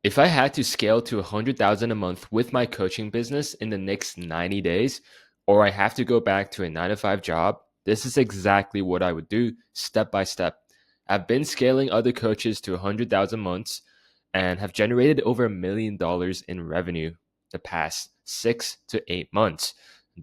If I had to scale to 100,000 a month with my coaching business in the next 90 days, or I have to go back to a 9 to 5 job, this is exactly what I would do step by step. I've been scaling other coaches to 100,000 months and have generated over $1 million in revenue the past 6 to 8 months.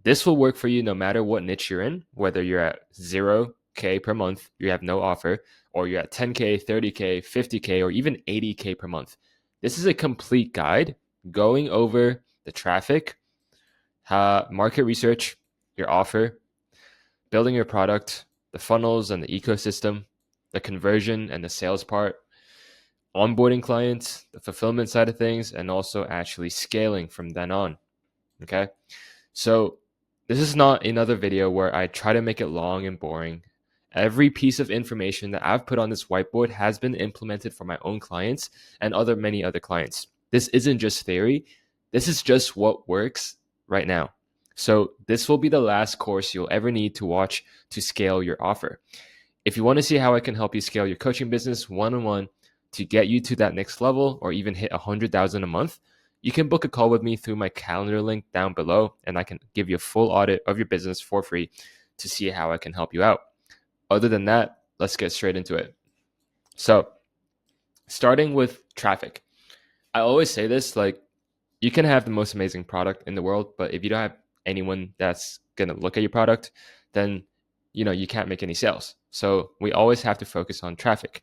This will work for you no matter what niche you're in, whether you're at 0K per month, you have no offer, or you're at 10K, 30K, 50K, or even 80K per month. This is a complete guide going over the traffic, market research, your offer, building your product, the funnels and the ecosystem, the conversion and the sales part, onboarding clients, the fulfillment side of things, and also actually scaling from then on. Okay. So this is not another video where I try to make it long and boring. Every piece of information that I've put on this whiteboard has been implemented for my own clients and many other clients. This isn't just theory. This is just what works right now. So this will be the last course you'll ever need to watch to scale your offer. If you want to see how I can help you scale your coaching business one-on-one to get you to that next level or even hit 100,000 a month, you can book a call with me through my calendar link down below, and I can give you a full audit of your business for free to see how I can help you out. Other than that, let's get straight into it. So, starting with traffic. I always say this, like, you can have the most amazing product in the world, but if you don't have anyone that's going to look at your product, then you can't make any sales. So we always have to focus on traffic.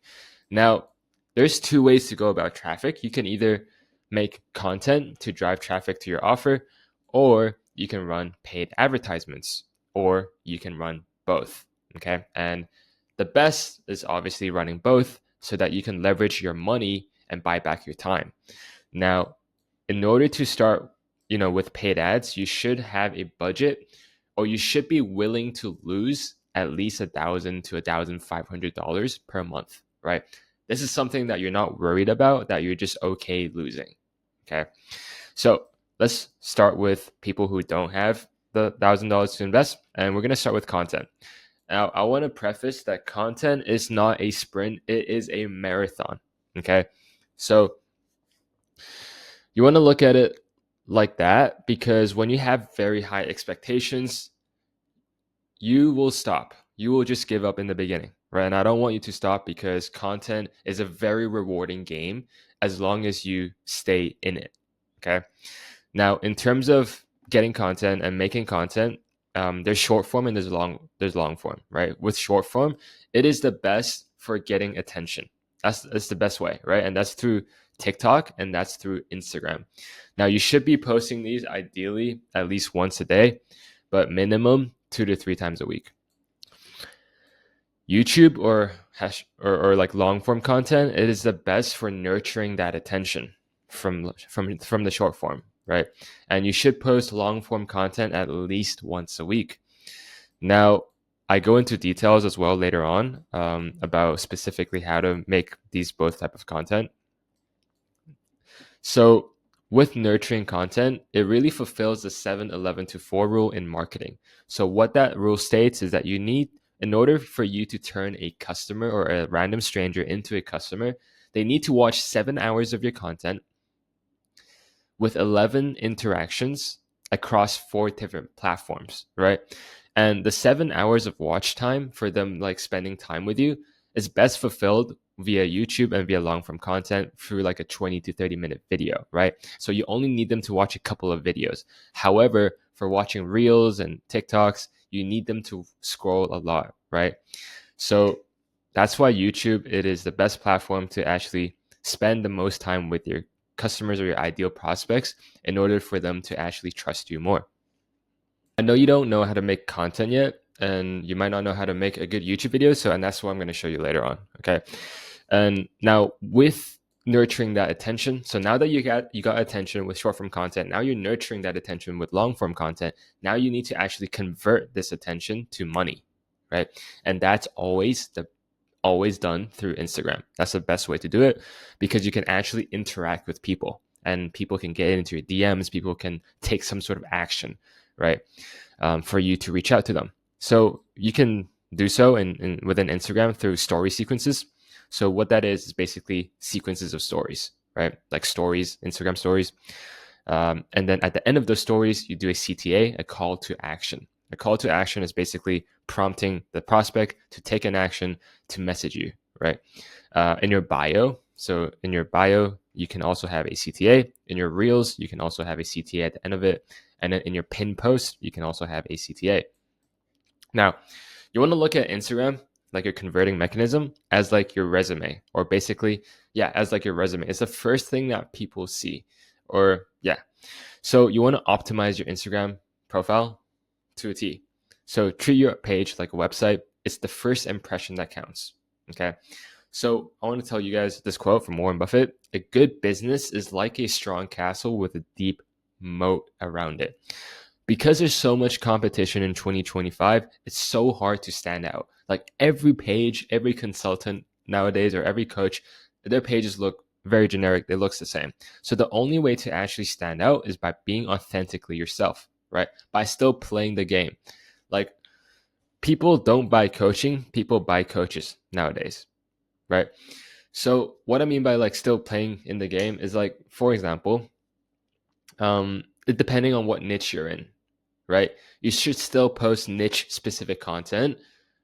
Now, there's two ways to go about traffic. You can either make content to drive traffic to your offer, or you can run paid advertisements, or you can run both. Okay. And the best is obviously running both so that you can leverage your money and buy back your time. Now, in order to start, with paid ads, you should have a budget, or you should be willing to lose at least $1,000 to $1,500 per month, right? This is something that you're not worried about, that you're just okay losing. Okay. So let's start with people who don't have the $1,000 to invest. And we're going to start with content. Now, I want to preface that content is not a sprint, it is a marathon. Okay. So you want to look at it like that, because when you have very high expectations, you will stop. You will just give up in the beginning, right? And I don't want you to stop, because content is a very rewarding game as long as you stay in it. Okay. Now, in terms of getting content and making content, there's short form and there's long form, right? With short form, it is the best for getting attention. That's the best way, right? And that's through TikTok and that's through Instagram. Now, you should be posting these ideally at least once a day, but minimum 2 to 3 times a week. YouTube or like long form content, it is the best for nurturing that attention from the short form, right? And you should post long form content at least once a week. Now, I go into details as well later on about specifically how to make these both type of content. So with nurturing content, it really fulfills the 7-11-4 rule in marketing. So what that rule states is that in order for you to turn a customer or a random stranger into a customer, they need to watch 7 hours of your content with 11 interactions across 4 different platforms, right? And the 7 hours of watch time for them, like spending time with you, is best fulfilled via YouTube and via long form content through like a 20 to 30 minute video, right? So you only need them to watch a couple of videos. However, for watching reels and TikToks, you need them to scroll a lot, right? So that's why YouTube, it is the best platform to actually spend the most time with your customers or your ideal prospects in order for them to actually trust you more. I know you don't know how to make content yet, and you might not know how to make a good YouTube video. And that's what I'm going to show you later on. Okay. And now with nurturing that attention, so now that you got attention with short form content, now you're nurturing that attention with long form content. Now you need to actually convert this attention to money, right? And that's always done through Instagram. That's the best way to do it, because you can actually interact with people and people can get into your DMs. People can take some sort of action, right? For you to reach out to them. So you can do so within Instagram through story sequences. So what that is basically sequences of stories, right? Like stories, Instagram stories. And then at the end of those stories, you do a CTA, a call to action. A call to action is basically prompting the prospect to take an action to message you, right? In your bio, so in your bio, you can also have a CTA. In your reels, you can also have a CTA at the end of it. And then in your pin post, you can also have a CTA. Now, you want to look at Instagram, like your converting mechanism, as like your resume, or basically, yeah, as like your resume. It's the first thing that people see. Or, yeah. So you want to optimize your Instagram profile to a T. So treat your page like a website. It's the first impression that counts. Okay. So I want to tell you guys this quote from Warren Buffett. A good business is like a strong castle with a deep moat around it. Because there's so much competition in 2025, it's so hard to stand out. Like every page, every consultant nowadays, or every coach, their pages look very generic. They look the same. So the only way to actually stand out is by being authentically yourself, right? By still playing the game. Like people don't buy coaching, people buy coaches nowadays, right? So what I mean by like still playing in the game is like, for example, depending on what niche you're in, right? You should still post niche specific content,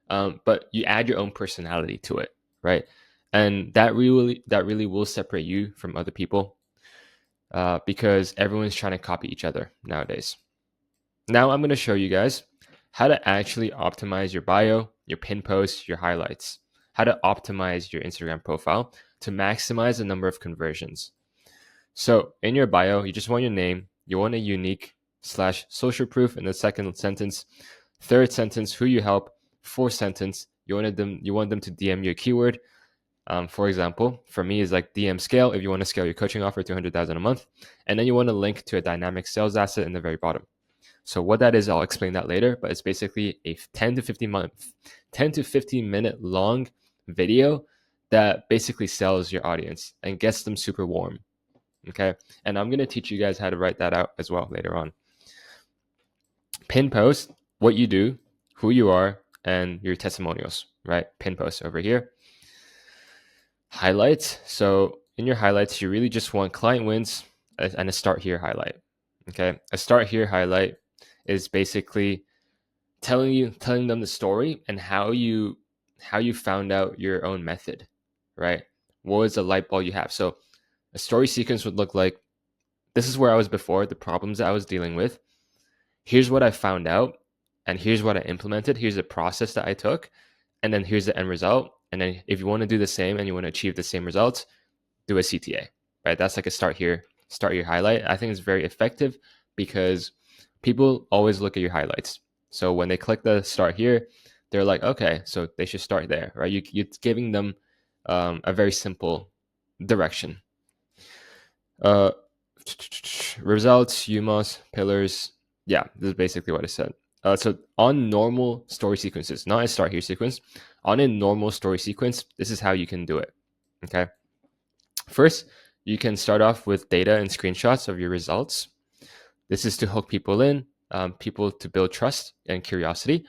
but you add your own personality to it, right? And that really will separate you from other people, because everyone's trying to copy each other nowadays. Now I'm going to show you guys how to actually optimize your bio, your pin posts, your highlights, how to optimize your Instagram profile to maximize the number of conversions. So in your bio, you just want your name, you want a unique / social proof in the second sentence, third sentence, who you help, fourth sentence, you want them to DM you a keyword. For example, for me is like DM scale if you want to scale your coaching offer to 100,000 a month, and then you want to link to a dynamic sales asset in the very bottom. So what that is, I'll explain that later, but it's basically a 10 to 15 minute long video that basically sells your audience and gets them super warm. Okay. And I'm going to teach you guys how to write that out as well later on. Pin post, what you do, who you are, and your testimonials, right? Pin post over here. Highlights. So in your highlights, you really just want client wins and a start here highlight. Okay. A start here highlight is basically telling them the story and how you found out your own method, right? What was the light bulb you have? So a story sequence would look like, this is where I was before, the problems that I was dealing with. Here's what I found out, and here's what I implemented. Here's the process that I took, and then here's the end result. And then if you want to do the same and you want to achieve the same results, do a CTA, right? That's like a start here highlight. I think it's very effective because people always look at your highlights. So when they click the start here, they're like, okay, so they should start there, right? You're giving them a very simple direction. Results, UMOS, pillars. Yeah, this is basically what I said. So on normal story sequences, not a start here sequence, on a normal story sequence, this is how you can do it. Okay. First, you can start off with data and screenshots of your results. This is to hook people in, people to build trust and curiosity.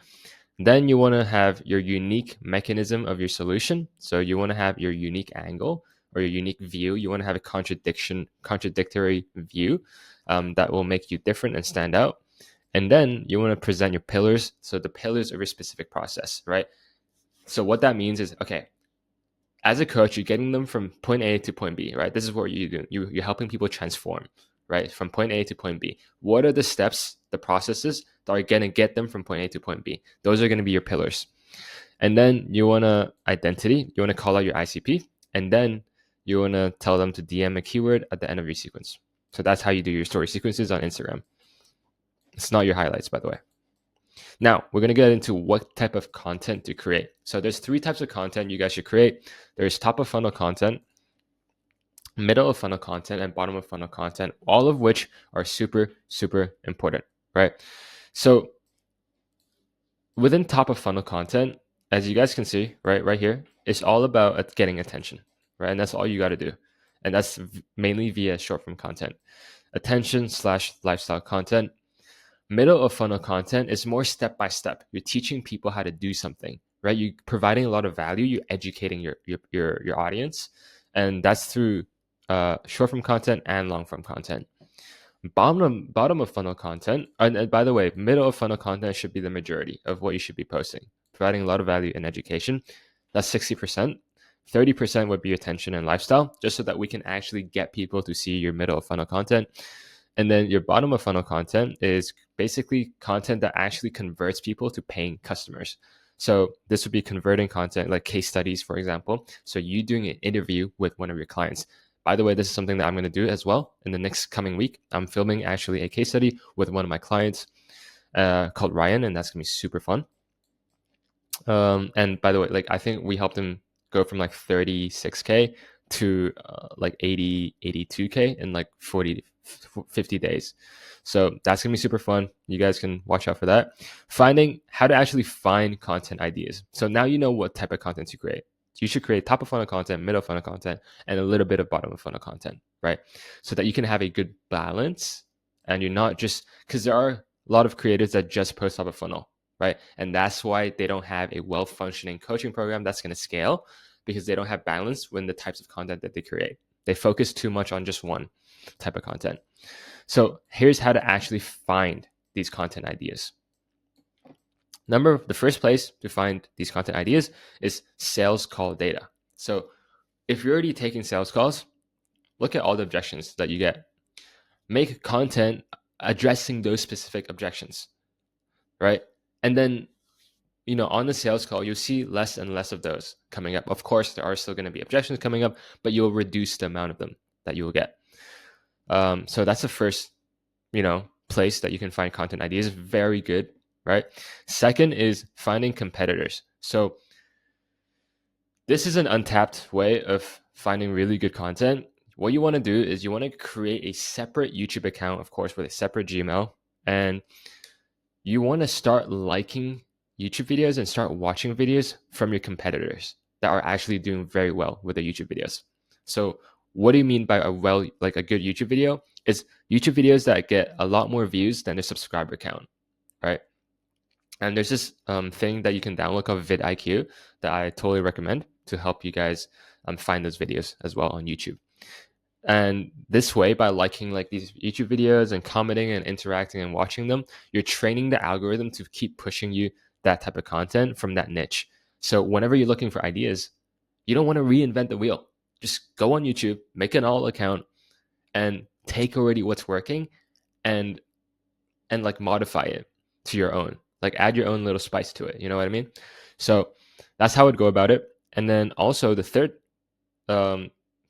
Then you want to have your unique mechanism of your solution. So you want to have your unique angle or your unique view. You want to have a contradictory view that will make you different and stand out. And then you want to present your pillars. So the pillars of your specific process, right? So what that means is, okay, as a coach, you're getting them from point A to point B, right? This is what you do. You're helping people transform, right? From point A to point B. What are the steps, the processes that are going to get them from point A to point B? Those are going to be your pillars. And then you want to identity. You want to call out your ICP. And then you want to tell them to DM a keyword at the end of your sequence. So that's how you do your story sequences on Instagram. It's not your highlights, by the way. Now, we're going to get into what type of content to create. So there's 3 types of content you guys should create. There's top of funnel content, middle of funnel content, and bottom of funnel content, all of which are super, super important, right? So within top of funnel content, as you guys can see, right here, it's all about getting attention, right? And that's all you got to do. And that's mainly via short form content. Attention / lifestyle content. Middle of funnel content is more step by step. You're teaching people how to do something, right? You're providing a lot of value. You're educating your audience, and that's through short form content and long form content. Bottom of funnel content, and by the way, middle of funnel content should be the majority of what you should be posting, providing a lot of value in education. That's 60%. 30% would be attention and lifestyle, just so that we can actually get people to see your middle of funnel content. And then your bottom of funnel content is basically content that actually converts people to paying customers. So this would be converting content like case studies, for example. So you doing an interview with one of your clients. By the way, this is something that I'm going to do as well in the next coming week. I'm filming actually a case study with one of my clients called Ryan, and that's going to be super fun. And by the way, like I think we helped him go from like 36K to like 82K in like 50 days. So that's going to be super fun. You guys can watch out for that. Finding how to actually find content ideas. So now you know what type of content to create. You should create top of funnel content, middle of funnel content, and a little bit of bottom of funnel content, right? So that you can have a good balance and you're not just, because there are a lot of creators that just post top of funnel, right? And that's why they don't have a well-functioning coaching program that's going to scale, because they don't have balance when the types of content that they create. They focus too much on just one type of content. So here's how to actually find these content ideas. The first place to find these content ideas is sales call data. So if you're already taking sales calls, look at all the objections that you get. Make content addressing those specific objections, right? And then, on the sales call, you'll see less and less of those coming up. Of course, there are still going to be objections coming up, but you'll reduce the amount of them that you will get. So that's the first, place that you can find content ideas. Very good, right? Second is finding competitors. So this is an untapped way of finding really good content. What you want to do is you want to create a separate YouTube account, of course, with a separate Gmail, and you want to start liking YouTube videos and start watching videos from your competitors that are actually doing very well with their YouTube videos. So what do you mean by a good YouTube video? It's YouTube videos that get a lot more views than their subscriber count, right? And there's this thing that you can download called vidIQ that I totally recommend to help you guys find those videos as well on YouTube. And this way, by liking like these YouTube videos and commenting and interacting and watching them, you're training the algorithm to keep pushing you that type of content from that niche. So whenever you're looking for ideas, you don't want to reinvent the wheel. Just go on YouTube, make an alt account, and take already what's working and like modify it to your own. Like add your own little spice to it. You know what I mean? So that's how I'd go about it. And then also the third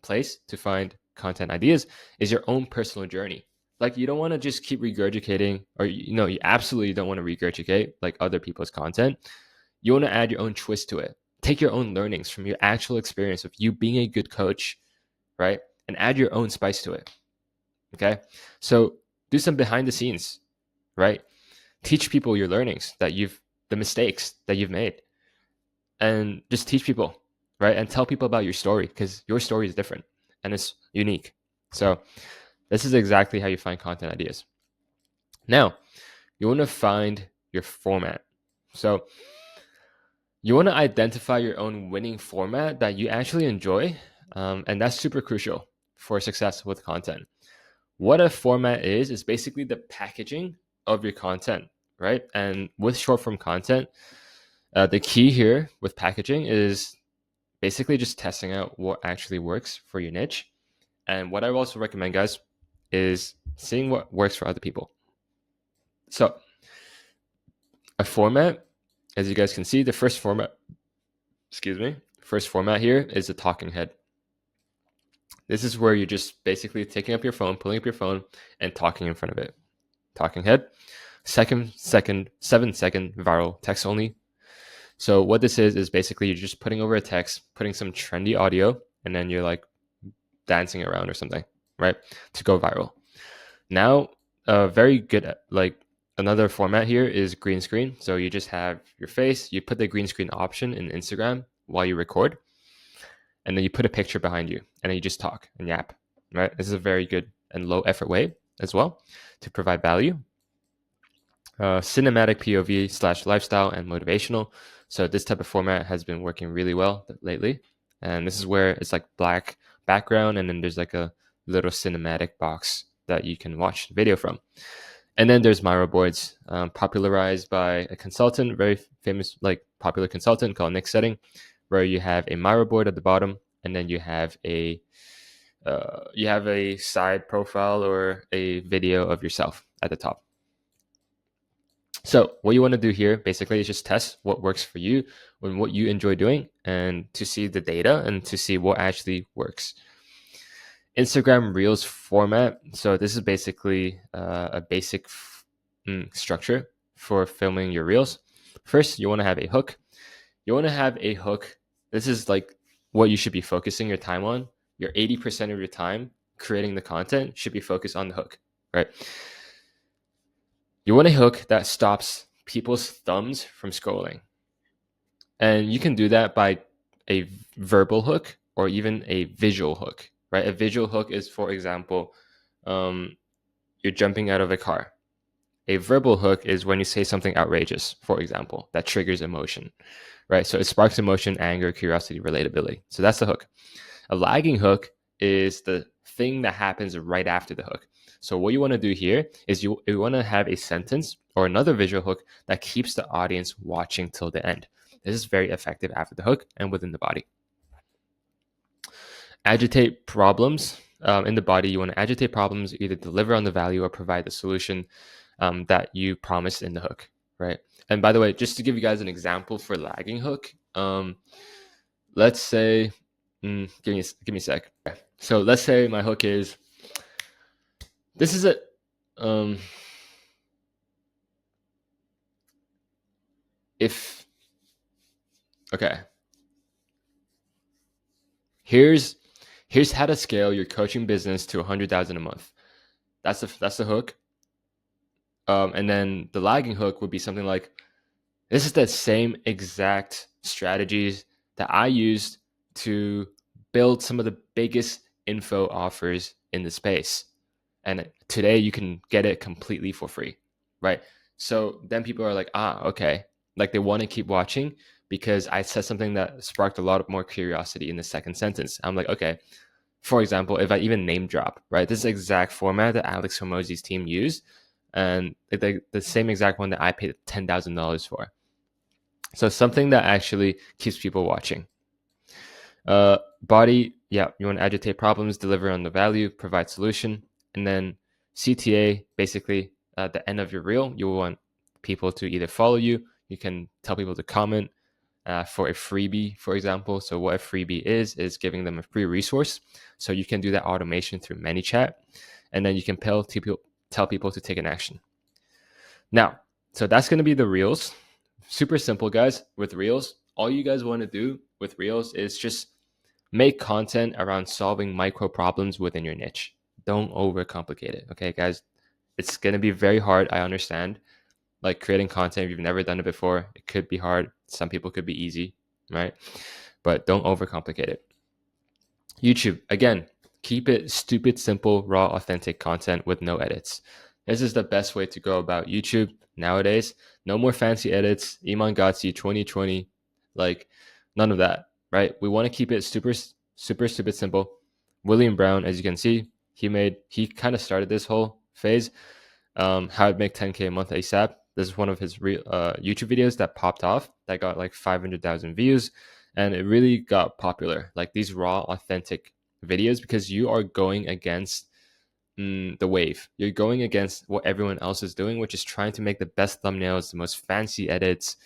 place to find content ideas is your own personal journey. Like you don't want to just keep regurgitating, or you absolutely don't want to regurgitate like other people's content. You want to add your own twist to it. Take your own learnings from your actual experience of you being a good coach, right? And add your own spice to it. Okay? So do some behind the scenes, right? Teach people your learnings the mistakes that you've made, and just teach people, right? And tell people about your story, because your story is different and it's unique. So this is exactly how you find content ideas. Now, you want to find your format. So you want to identify your own winning format that you actually enjoy, and that's super crucial for success with content. What a format is basically the packaging of your content, right? And with short form content, the key here with packaging is basically just testing out what actually works for your niche. And what I also recommend, guys, is seeing what works for other people. So a format, as you guys can see, the first format here is the talking head. This is where you're just basically taking up your phone, pulling up your phone, and talking in front of it. Talking head. 7-second viral text only. So what this is basically you're just putting over a text, putting some trendy audio, and then you're like dancing around or something, right? To go viral. Now, very good, like another format here is green screen. So you just have your face, you put the green screen option in Instagram while you record, and then you put a picture behind you, and then you just talk and yap, right? This is a very good and low effort way as well to provide value. Cinematic POV / lifestyle and motivational. So this type of format has been working really well lately. And this is where it's like black background, and then there's like a little cinematic box that you can watch the video from. And then there's Miro boards, popularized by a consultant, very famous, like popular consultant called Nick Setting, where you have a Miro board at the bottom, and then you have a side profile or a video of yourself at the top. So what you want to do here basically is just test what works for you and what you enjoy doing, and to see the data and to see what actually works. Instagram Reels format. So this is basically a basic structure for filming your Reels. First, you want to have a hook. You want to have a hook. This is like what you should be focusing your time on. Your 80% of your time creating the content should be focused on the hook, right? You want a hook that stops people's thumbs from scrolling. And you can do that by a verbal hook or even a visual hook, right? A visual hook is, for example, you're jumping out of a car. A verbal hook is when you say something outrageous, for example, that triggers emotion, right? So it sparks emotion, anger, curiosity, relatability. So that's the hook. A lagging hook is the thing that happens right after the hook. So what you want to do here is you want to have a sentence or another visual hook that keeps the audience watching till the end. This is very effective after the hook and within the body. Agitate problems. In the body, you want to agitate problems, either deliver on the value or provide the solution that you promised in the hook, right? And by the way, just to give you guys an example for lagging hook, let's say, give me a sec. So let's say my hook is, this is it. Okay, here's how to scale your coaching business to 100,000 a month. That's the hook. And then the lagging hook would be something like, this is the same exact strategies that I used to build some of the biggest info offers in the space. And today you can get it completely for free, right? So then people are like, okay. Like they want to keep watching because I said something that sparked a lot of more curiosity in the second sentence. I'm like, okay. For example, if I even name drop, right? This is the exact format that Alex Hormozi's team used, and the same exact one that I paid $10,000 for. So something that actually keeps people watching. Body, yeah, you want to agitate problems, deliver on the value, provide solution. And then CTA, basically at the end of your reel, you want people to either follow you, you can tell people to comment for a freebie, for example. So what a freebie is giving them a free resource. So you can do that automation through ManyChat, and then you can tell people to take an action. Now, so that's going to be the reels. Super simple, guys. With reels, all you guys want to do with reels is just make content around solving micro problems within your niche. Don't overcomplicate it. Okay, guys, it's going to be very hard. I understand. Like creating content, if you've never done it before, it could be hard. Some people could be easy, right? But don't overcomplicate it. YouTube, again, keep it stupid, simple, raw, authentic content with no edits. This is the best way to go about YouTube nowadays. No more fancy edits. Iman Gotsi 2020, like none of that, right? We want to keep it super, super, stupid, simple. William Brown, as you can see, he kind of started this whole phase. How to make 10K a month ASAP. This is one of his YouTube videos that popped off, that got like 500,000 views, and it really got popular. Like these raw, authentic videos, because you are going against the wave. You're going against what everyone else is doing, which is trying to make the best thumbnails, the most fancy edits,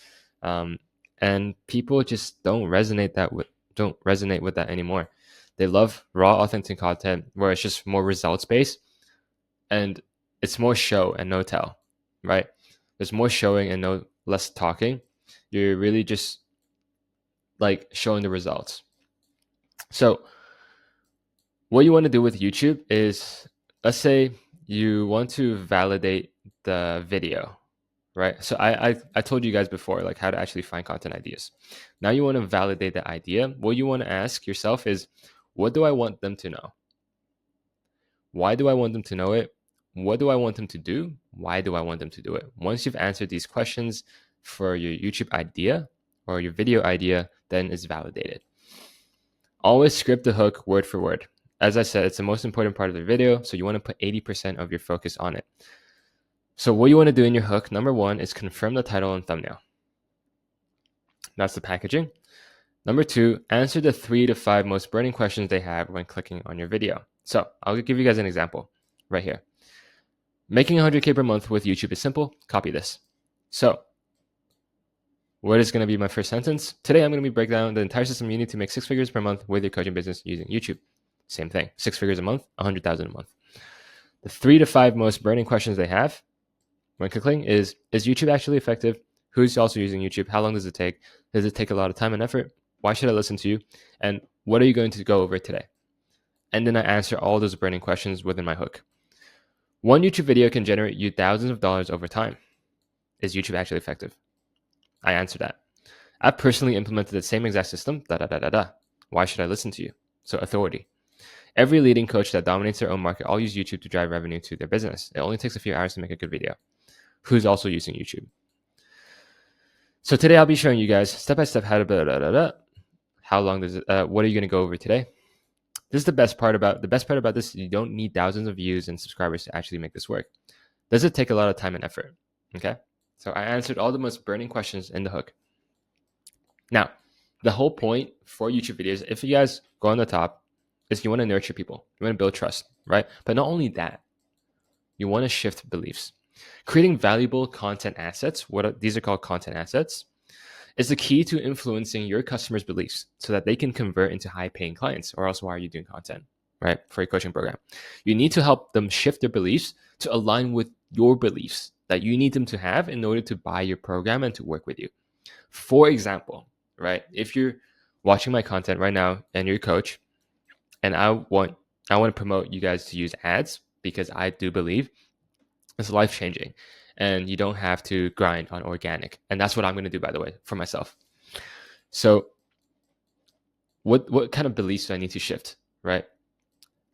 and people just don't resonate with that anymore. They love raw, authentic content where it's just more results based, and it's more show and no tell, right? There's more showing and no less talking. You're really just like showing the results. So what you want to do with YouTube is, let's say you want to validate the video, right? So I told you guys before, like how to actually find content ideas. Now you want to validate the idea. What you want to ask yourself is, what do I want them to know? Why do I want them to know it? What do I want them to do? Why do I want them to do it? Once you've answered these questions for your YouTube idea or your video idea, then it's validated. Always script the hook word for word. As I said, it's the most important part of the video, so you want to put 80% of your focus on it. So what you want to do in your hook, number one, is confirm the title and thumbnail. That's the packaging. Number two, answer the 3 to 5 most burning questions they have when clicking on your video. So I'll give you guys an example right here. Making 100K per month with YouTube is simple. Copy this. So what is going to be my first sentence? Today, I'm going to be breaking down the entire system you need to make 6 figures per month with your coaching business using YouTube. Same thing, 6 figures a month, 100,000 a month. The 3 to 5 most burning questions they have when clicking is YouTube actually effective? Who's also using YouTube? How long does it take? Does it take a lot of time and effort? Why should I listen to you? And what are you going to go over today? And then I answer all those burning questions within my hook. One YouTube video can generate you thousands of dollars over time. Is YouTube actually effective? I answer that. I personally implemented the same exact system. Why should I listen to you? So authority. Every leading coach that dominates their own market all use YouTube to drive revenue to their business. It only takes a few hours to make a good video. Who's also using YouTube? So today I'll be showing you guys step by step how to how long does it, what are you going to go over today? This is the best part about this. You don't need thousands of views and subscribers to actually make this work. Does it take a lot of time and effort? Okay. So I answered all the most burning questions in the hook. Now, the whole point for YouTube videos, if you guys go on the top, is you want to nurture people. You want to build trust, right? But not only that, you want to shift beliefs. Creating valuable content assets, these are called content assets, is the key to influencing your customers' beliefs so that they can convert into high-paying clients, or else why are you doing content, right? For your coaching program. You need to help them shift their beliefs to align with your beliefs that you need them to have in order to buy your program and to work with you. For example, right? If you're watching my content right now and you're a coach, and I want to promote you guys to use ads because I do believe it's life-changing and you don't have to grind on organic. And that's what I'm going to do, by the way, for myself. So what kind of beliefs do I need to shift, right?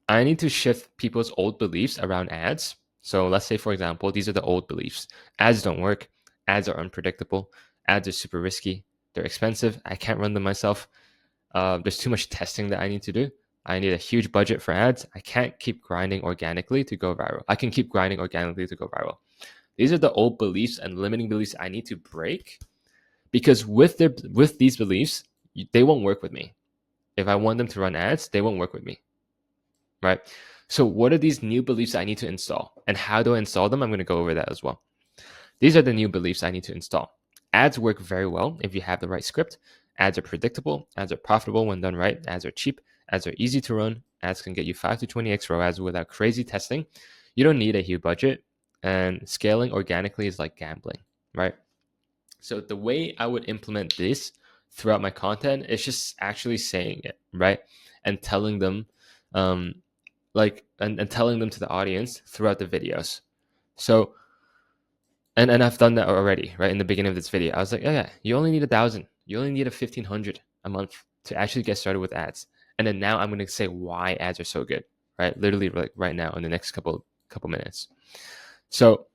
I need to shift people's old beliefs around ads. So let's say, for example, these are the old beliefs. Ads don't work. Ads are unpredictable. Ads are super risky. They're expensive. I can't run them myself. There's too much testing that I need to do. I need a huge budget for ads. I can't keep grinding organically to go viral. I can keep grinding organically to go viral. These are the old beliefs and limiting beliefs I need to break, because with these beliefs, they won't work with me. If I want them to run ads, they won't work with me, right? So what are these new beliefs I need to install, and how do I install them? I'm going to go over that as well. These are the new beliefs I need to install. Ads work very well if you have the right script. Ads are predictable. Ads are profitable when done right. Ads are cheap. Ads are easy to run. Ads can get you 5 to 20x ROAS without crazy testing. You don't need a huge budget, and scaling organically is like gambling, right? So the way I would implement this throughout my content is just actually saying it, right? And telling them, and telling them to the audience throughout the videos. So, and I've done that already, right? In the beginning of this video, I was like, oh yeah, you only need 1,000. You only need 1,500 a month to actually get started with ads. And then now I'm going to say why ads are so good, right? Literally like right now in the next couple minutes. So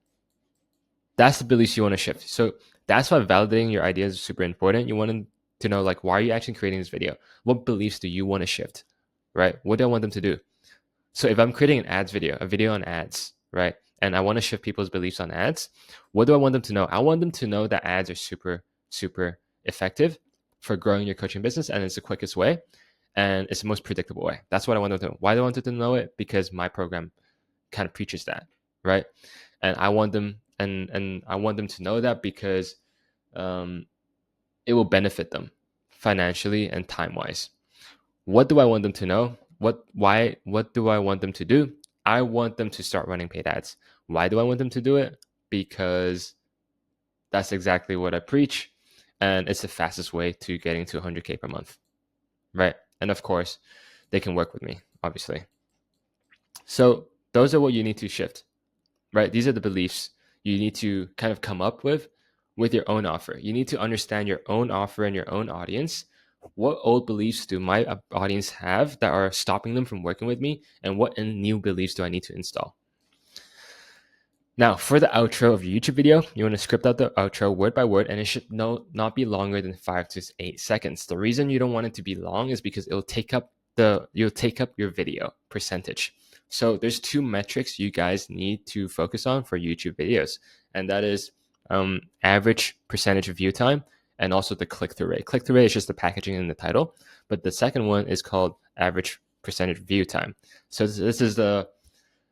that's the beliefs you want to shift. So that's why validating your ideas is super important. You want to know, like, why are you actually creating this video? What beliefs do you want to shift, right? What do I want them to do? So if I'm creating an ads video, a video on ads, right? And I want to shift people's beliefs on ads, what do I want them to know? I want them to know that ads are super, super effective for growing your coaching business, and it's the quickest way, and it's the most predictable way. That's what I want them to know. Why do I want them to know it? Because my program kind of preaches that, right? And I want them and I want them to know that because it will benefit them financially and time-wise. What do I want them to know? What do I want them to do? I want them to start running paid ads. Why do I want them to do it? Because that's exactly what I preach, and it's the fastest way to getting to 100K per month, right? And of course, they can work with me, obviously. So those are what you need to shift, right? These are the beliefs you need to kind of come up with your own offer. You need to understand your own offer and your own audience. What old beliefs do my audience have that are stopping them from working with me? And what new beliefs do I need to install? Now, for the outro of your YouTube video, you want to script out the outro word by word, and it should not be longer than 5 to 8 seconds. The reason you don't want it to be long is because you'll take up your video percentage. So there's two metrics you guys need to focus on for YouTube videos, and that is average percentage of view time and also the click-through rate. Click-through rate is just the packaging in the title, but the second one is called average percentage view time. So this is the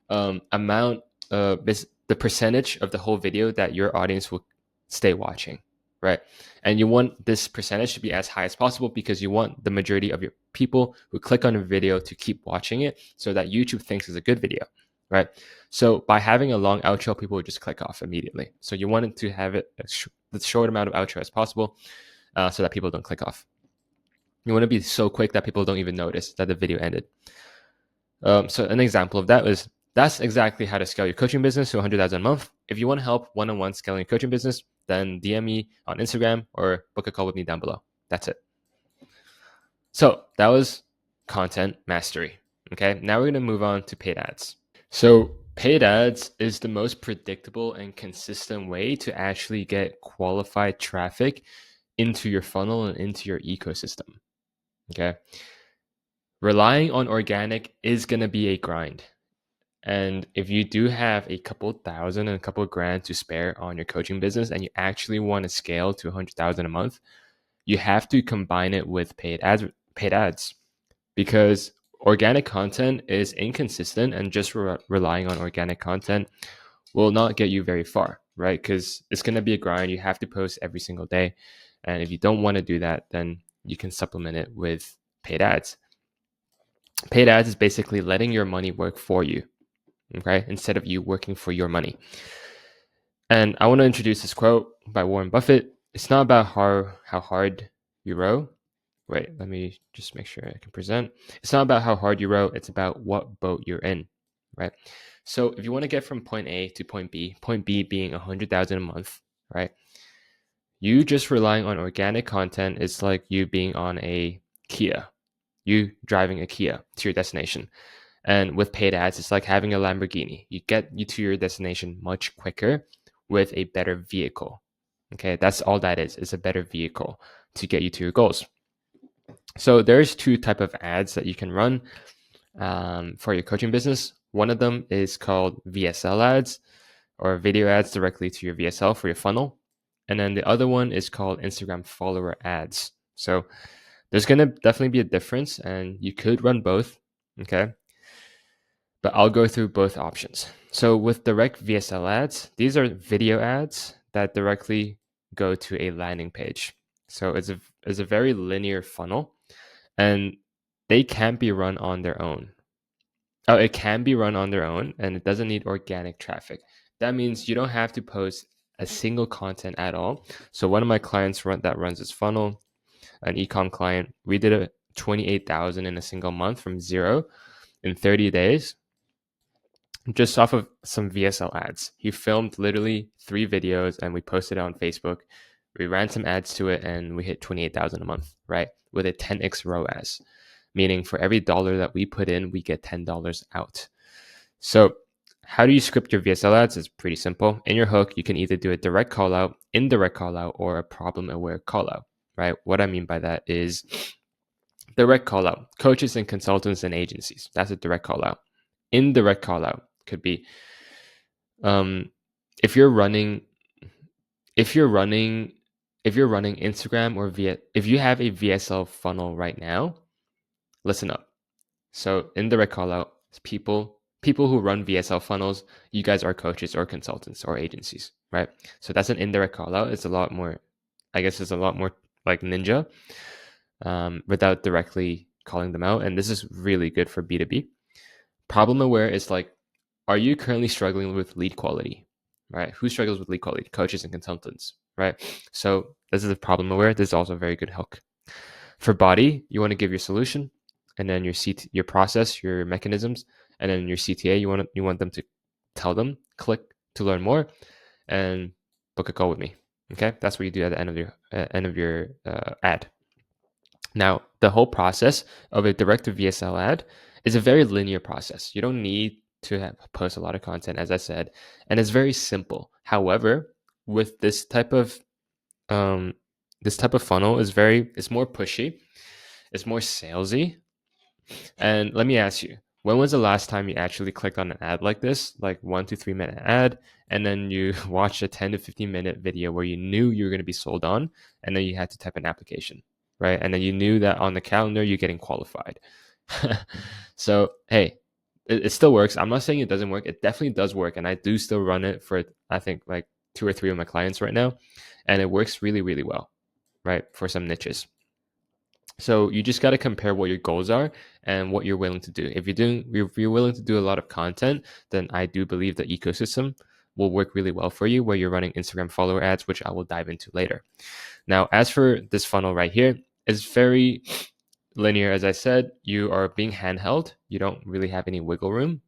amount, the percentage of the whole video that your audience will stay watching, right? And you want this percentage to be as high as possible because you want the majority of your people who click on a video to keep watching it so that YouTube thinks it's a good video, right? So by having a long outro, people will just click off immediately. So you want it to have it the short amount of outro as possible so that people don't click off. You want to be so quick that people don't even notice that the video ended. So an example of that is that's exactly how to scale your coaching business to 100,000 a month. If you want help one-on-one scaling your coaching business, then DM me on Instagram or book a call with me down below. That's it. So that was content mastery. Okay, now we're going to move on to paid ads. So paid ads is the most predictable and consistent way to actually get qualified traffic into your funnel and into your ecosystem. Okay. Relying on organic is going to be a grind. And if you do have a couple thousand and a couple grand to spare on your coaching business and you actually want to scale to 100,000 a month, you have to combine it with paid ads because organic content is inconsistent and just relying on organic content will not get you very far, right? Because it's going to be a grind. You have to post every single day. And if you don't want to do that, then you can supplement it with paid ads. Paid ads is basically letting your money work for you, okay, instead of you working for your money. And I want to introduce this quote by Warren Buffett. It's not about how hard you row. Wait, let me just make sure I can present. It's not about how hard you row. It's about what boat you're in, right? So if you want to get from point A to point B being 100,000 a month, right? You just relying on organic content is like you being on a Kia, you driving a Kia to your destination. And with paid ads, it's like having a Lamborghini. You get you to your destination much quicker with a better vehicle. Okay, that's all that is. It's a better vehicle to get you to your goals. So there's two type of ads that you can run for your coaching business. One of them is called VSL ads or video ads directly to your VSL for your funnel. And then the other one is called Instagram follower ads. So there's going to definitely be a difference and you could run both. Okay. But I'll go through both options. So with direct VSL ads, these are video ads that directly go to a landing page. So it's a very linear funnel and they can't be run on their own. Oh, it can be run on their own and it doesn't need organic traffic. That means you don't have to post a single content at all. So one of my clients that runs this funnel, an ecom client, we did a 28,000 in a single month from zero in 30 days just off of some VSL ads. He filmed literally 3 videos and we posted it on Facebook. We ran some ads to it and we hit 28,000 a month, right? With a 10x ROAS, meaning for every dollar that we put in, we get $10 out. So how do you script your VSL ads? It's pretty simple. In your hook, you can either do a direct call out, indirect call out, or a problem aware call out, right? What I mean by that is direct call out, coaches and consultants and agencies. That's a direct call out. Indirect call out could be if you're running Instagram or if you have a VSL funnel right now, listen up. So indirect call out people who run VSL funnels, you guys are coaches or consultants or agencies, right? So that's an indirect call out. It's a lot more, I guess it's a lot more like ninja without directly calling them out. And this is really good for B2B. Problem aware is like, are you currently struggling with lead quality, right? Who struggles with lead quality? Coaches and consultants, right? So this is a problem aware. This is also a very good hook. For body, you want to give your solution, and then your process, your mechanisms, and then your CTA. You want them to tell them, click to learn more, and book a call with me. Okay, that's what you do at the end of your ad. Now, the whole process of a direct to VSL ad is a very linear process. You don't need post a lot of content, as I said, and it's very simple. However, with um, this type of funnel it's more pushy, it's more salesy. And let me ask you, when was the last time you actually clicked on an ad like this, like 1 to 3 minute ad, and then you watched a 10 to 15 minute video where you knew you were going to be sold on, and then you had to type an application, right? And then you knew that on the calendar you're getting qualified. So, hey, it still works. I'm not saying it doesn't work. It definitely does work. And I do still run it for, I think, like 2 or 3 of my clients right now. And it works really, really well, right? For some niches. So you just got to compare what your goals are and what you're willing to do. If you're willing to do a lot of content, then I do believe the ecosystem will work really well for you, where you're running Instagram follower ads, which I will dive into later. Now, as for this funnel right here, it's very linear. As I said, you are being handheld. You don't really have any wiggle room.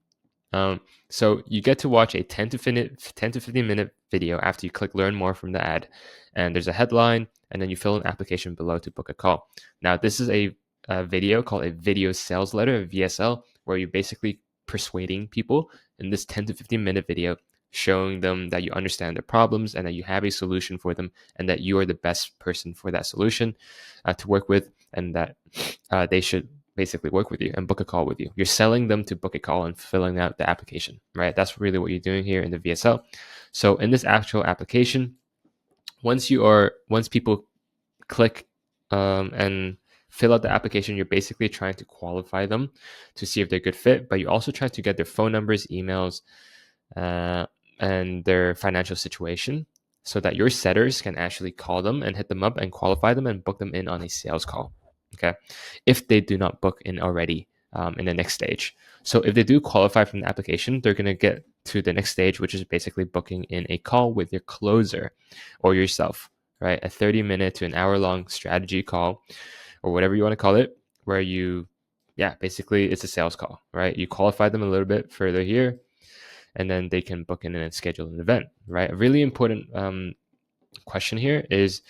So you get to watch a 10 to 15 minute video after you click learn more from the ad. And there's a headline, and then you fill an application below to book a call. Now, this is a video called a video sales letter, a VSL, where you're basically persuading people in this 10 to 15 minute video, showing them that you understand their problems and that you have a solution for them, and that you are the best person for that solution to work with, and that they should basically work with you and book a call with you. You're selling them to book a call and filling out the application, right? That's really what you're doing here in the VSL. So in this actual application, once people click and fill out the application, you're basically trying to qualify them to see if they're a good fit, but you also try to get their phone numbers, emails, and their financial situation, so that your setters can actually call them and hit them up and qualify them and book them in on a sales call. Okay, if they do not book in already in the next stage. So if they do qualify from the application, they're going to get to the next stage, which is basically booking in a call with your closer or yourself, right? A 30-minute to an hour-long strategy call, or whatever you want to call it, where basically it's a sales call, right? You qualify them a little bit further here, and then they can book in and schedule an event, right? A really important question here is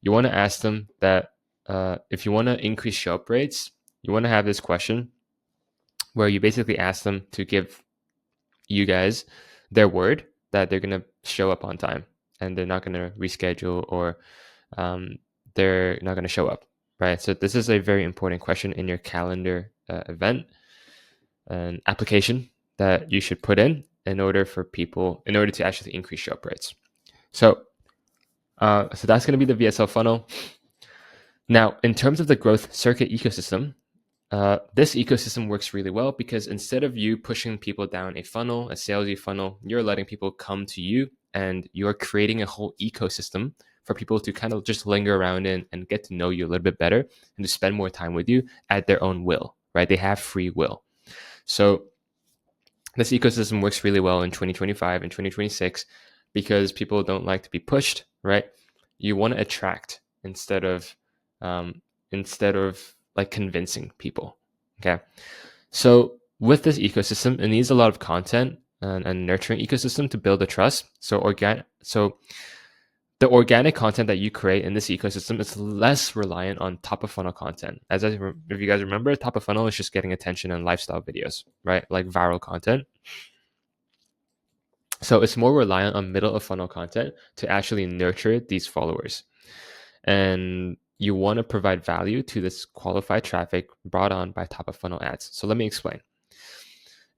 you want to ask them that if you want to increase show up rates, you want to have this question where you basically ask them to give you guys their word that they're going to show up on time and they're not going to reschedule, or they're not going to show up, right? So this is a very important question in your calendar event and application that you should put in order to actually increase show up rates. So that's going to be the VSL funnel. Now, in terms of the growth circuit ecosystem, this ecosystem works really well because instead of you pushing people down a funnel, a salesy funnel, you're letting people come to you, and you're creating a whole ecosystem for people to kind of just linger around in and get to know you a little bit better and to spend more time with you at their own will, right? They have free will. So this ecosystem works really well in 2025 and 2026 because people don't like to be pushed, right? You want to attract instead of like convincing people. Okay. So with this ecosystem, it needs a lot of content and nurturing ecosystem to build the trust. So the organic content that you create in this ecosystem is less reliant on top of funnel content. If you guys remember, top of funnel is just getting attention and lifestyle videos, right? Like viral content. So it's more reliant on middle of funnel content to actually nurture these followers. And you want to provide value to this qualified traffic brought on by top of funnel ads. So let me explain.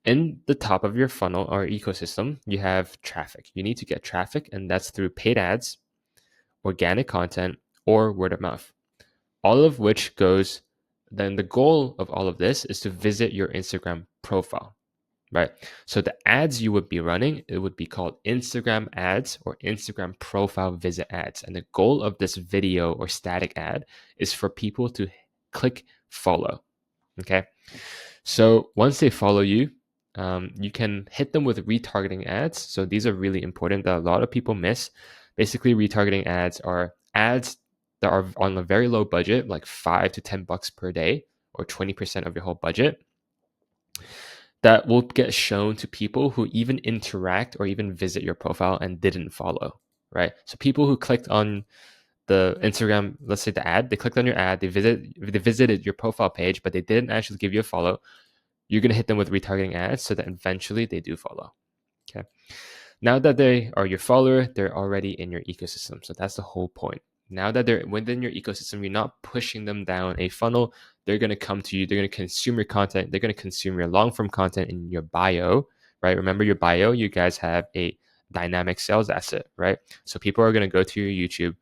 In the top of your funnel or ecosystem, you have traffic. You need to get traffic, and that's through paid ads, organic content, or word of mouth. All of which then the goal of all of this is to visit your Instagram profile, right? So the ads you would be running, it would be called Instagram ads or Instagram profile visit ads. And the goal of this video or static ad is for people to click follow, okay? So once they follow you, you can hit them with retargeting ads. So these are really important that a lot of people miss. Basically, retargeting ads are ads that are on a very low budget, like $5 to $10 per day, or 20% of your whole budget, that will get shown to people who even interact or even visit your profile and didn't follow, right? So people who clicked on the Instagram, let's say the ad, they clicked on your ad, they visited your profile page, but they didn't actually give you a follow. you're going to hit them with retargeting ads so that eventually they do follow. Okay. Now that they are your follower, they're already in your ecosystem. So that's the whole point. Now that they're within your ecosystem, you're not pushing them down a funnel. They're going to come to you. They're going to consume your content. They're going to consume your long form content in your bio, right? Remember your bio, you guys have a dynamic sales asset, right? So people are going to go to your YouTube.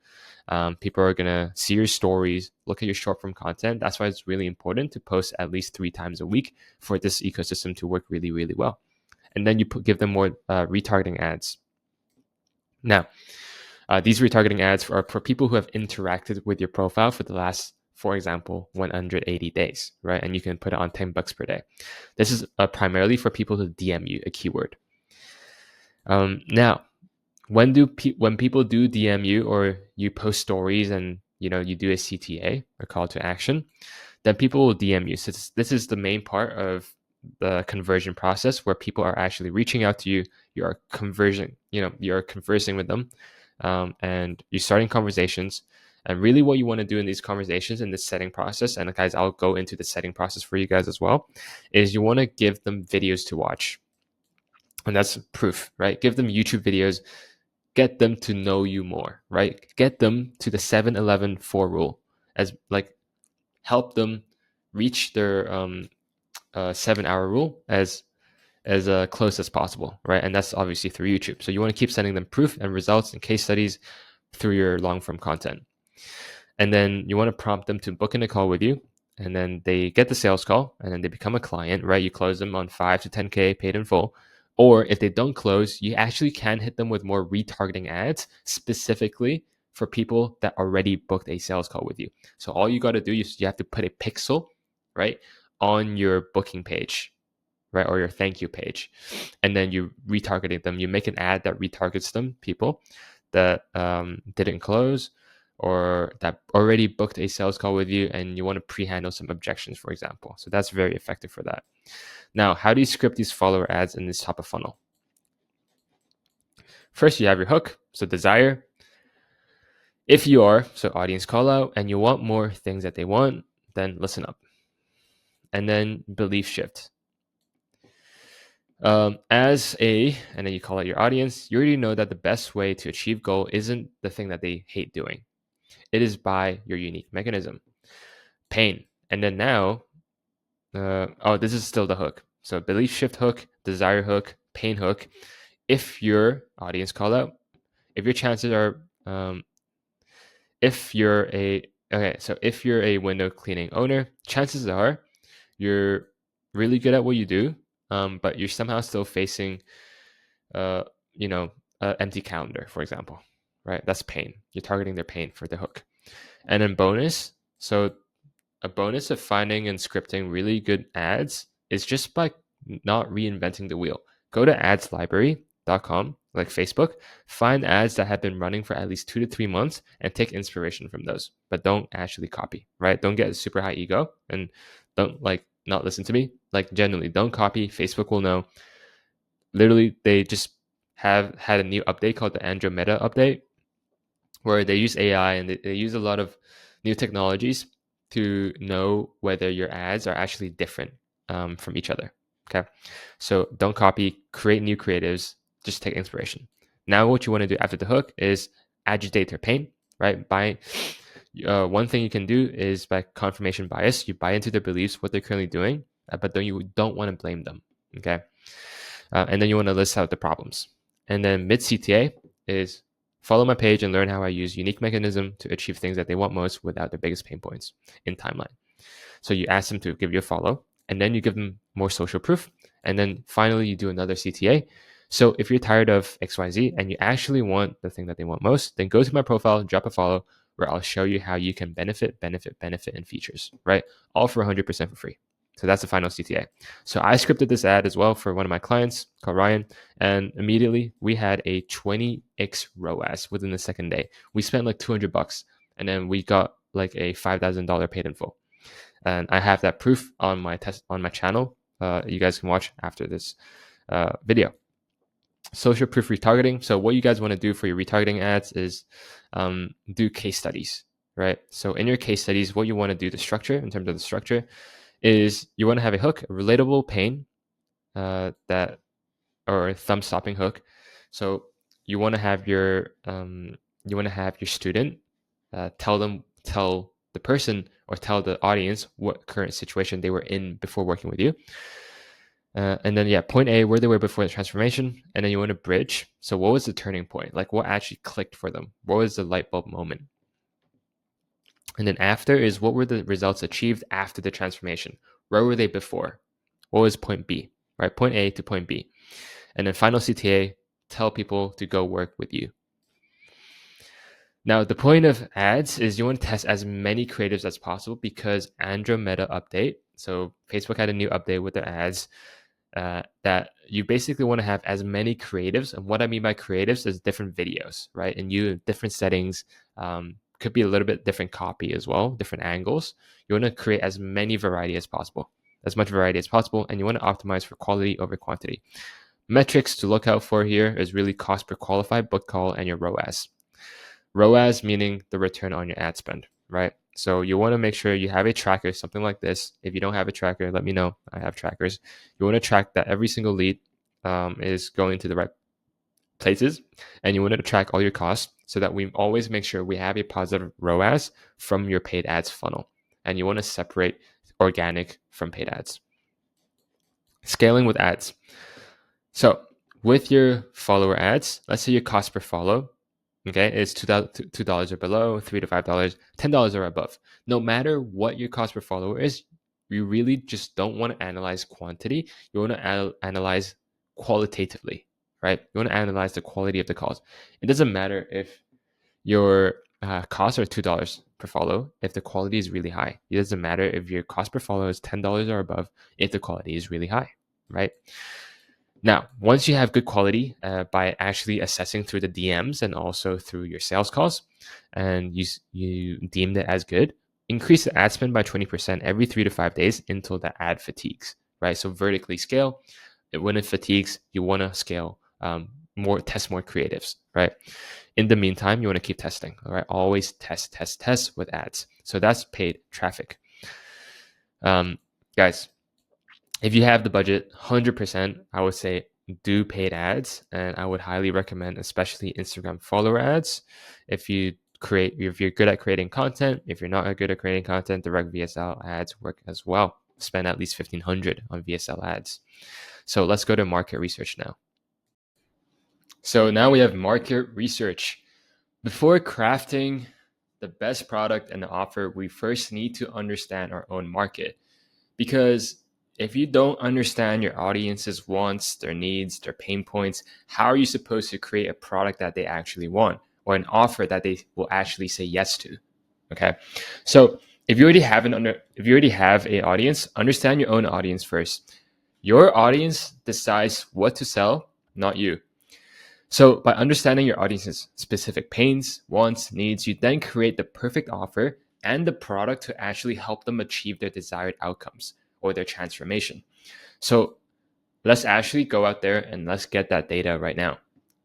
People are going to see your stories, look at your short form content. That's why it's really important to post at least 3 times a week for this ecosystem to work really, really well. And then you give them more retargeting ads. Now, these retargeting ads are for people who have interacted with your profile for the last, for example, 180 days, right? And you can put it on $10 per day. This is primarily for people who DM you a keyword. Now, when people do DM you or you post stories and you do a CTA or call to action, then people will DM you. So this is the main part of the conversion process where people are actually reaching out to you. You're conversing with them, and you're starting conversations. And really what you want to do in these conversations in this setting process, and guys, I'll go into the setting process for you guys as well, is you want to give them videos to watch. And that's proof, right? Give them YouTube videos, get them to know you more, right? Get them to the 7-11-4 rule, as like help them reach their 7-hour rule as close as possible, right? And that's obviously through YouTube. So you want to keep sending them proof and results and case studies through your long form content. And then you want to prompt them to book in a call with you. And then they get the sales call and then they become a client, right? You close them on 5 to 10K paid in full. Or if they don't close, you actually can hit them with more retargeting ads specifically for people that already booked a sales call with you. So all you got to do is you have to put a pixel, right, on your booking page, right, or your thank you page, and then you retargeting them. You make an ad that retargets them, people that didn't close or that already booked a sales call with you, and you want to pre-handle some objections, for example. So that's very effective for that. Now, how do you script these follower ads in this top of funnel? First, you have your hook, so desire. If you are, so audience call out, and you want more things that they want, then listen up. And then belief shift. And then you call out your audience, you already know that the best way to achieve goal isn't the thing that they hate doing. It is by your unique mechanism. Pain. And then now, this is still the hook. So belief shift hook, desire hook, pain hook. If your audience call out, if your chances are, if you're a window cleaning owner, chances are you're really good at what you do, but you're somehow still facing, empty calendar, for example, right? That's pain. You're targeting their pain for the hook. And then bonus. So a bonus of finding and scripting really good ads is just by not reinventing the wheel. Go to adslibrary.com, like Facebook, find ads that have been running for at least 2 to 3 months and take inspiration from those, but don't actually copy, right? Don't get a super high ego and don't not listen to me. Like genuinely, don't copy. Facebook will know. Literally, they just have had a new update called the Andromeda update, where they use AI and they use a lot of new technologies to know whether your ads are actually different from each other. Okay. So don't copy, create new creatives, just take inspiration. Now, what you want to do after the hook is agitate their pain, right? One thing you can do is by confirmation bias, you buy into their beliefs, what they're currently doing, but you don't want to blame them. Okay. And then you want to list out the problems. And then mid CTA is follow my page and learn how I use unique mechanism to achieve things that they want most without their biggest pain points in timeline. So you ask them to give you a follow, and then you give them more social proof. And then finally, you do another CTA. So if you're tired of XYZ and you actually want the thing that they want most, then go to my profile, drop a follow, where I'll show you how you can benefit, and features, right? All for 100% for free. So that's the final CTA. So I scripted this ad as well for one of my clients called Ryan, and immediately we had a 20x ROAS within the second day. We spent like $200, and then we got like a $5,000 paid in full. And I have that proof on my channel. You guys can watch after this video. Social proof retargeting. So what you guys want to do for your retargeting ads is do case studies, right? So in your case studies, what you want to do, the structure, in terms of the structure, is you want to have a hook, a relatable pain that or a thumb stopping hook. So you want to have your student tell the person or tell the audience what current situation they were in before working with you. And then, yeah, point A, where they were before the transformation. And then you want to bridge. So, what was the turning point? Like, what actually clicked for them? What was the light bulb moment? And then, after is what were the results achieved after the transformation? Where were they before? What was point B, right? Point A to point B. And then, final CTA, tell people to go work with you. Now, the point of ads is you want to test as many creatives as possible because Andromeda update. So, Facebook had a new update with their ads. That you basically want to have as many creatives. And what I mean by creatives is different videos, right? And you different settings, could be a little bit different copy as well, different angles. You want to create as many variety as possible, as much variety as possible. And you want to optimize for quality over quantity. Metrics to look out for here is really cost per qualified book call and your ROAS. ROAS meaning the return on your ad spend, right? So you want to make sure you have a tracker, something like this. If you don't have a tracker, let me know. I have trackers. You want to track that every single lead is going to the right places, and you want to track all your costs so that we always make sure we have a positive ROAS from your paid ads funnel. And you want to separate organic from paid ads. Scaling with ads. So with your follower ads, let's say your cost per follow, okay, is $2 or below, $3 to $5, $10 or above. No matter what your cost per follower is, you really just don't want to analyze quantity. You want to analyze qualitatively, right? You want to analyze the quality of the calls. It doesn't matter if your costs are $2 per follow if the quality is really high. It doesn't matter if your cost per follow is $10 or above if the quality is really high, right? Now, once you have good quality by actually assessing through the DMs and also through your sales calls, and you deemed it as good, increase the ad spend by 20% every 3 to 5 days until the ad fatigues, right? So vertically scale. When it fatigues, you want to scale test more creatives, right? In the meantime, you want to keep testing, all right? Always test with ads. So that's paid traffic. Guys, if you have the budget, 100%, I would say do paid ads. And I would highly recommend, especially Instagram follower ads. If you're good at creating content, if you're not good at creating content, direct VSL ads work as well. Spend at least $1,500 on VSL ads. So let's go to market research now. So now we have market research. Before crafting the best product and the offer, we first need to understand our own market. Because if you don't understand your audience's wants, their needs, their pain points, how are you supposed to create a product that they actually want or an offer that they will actually say yes to? Okay. So if you already have an audience, understand your own audience first. Your audience decides what to sell, not you. So by understanding your audience's specific pains, wants, needs, you then create the perfect offer and the product to actually help them achieve their desired outcomes or their transformation. So let's actually go out there and let's get that data right now.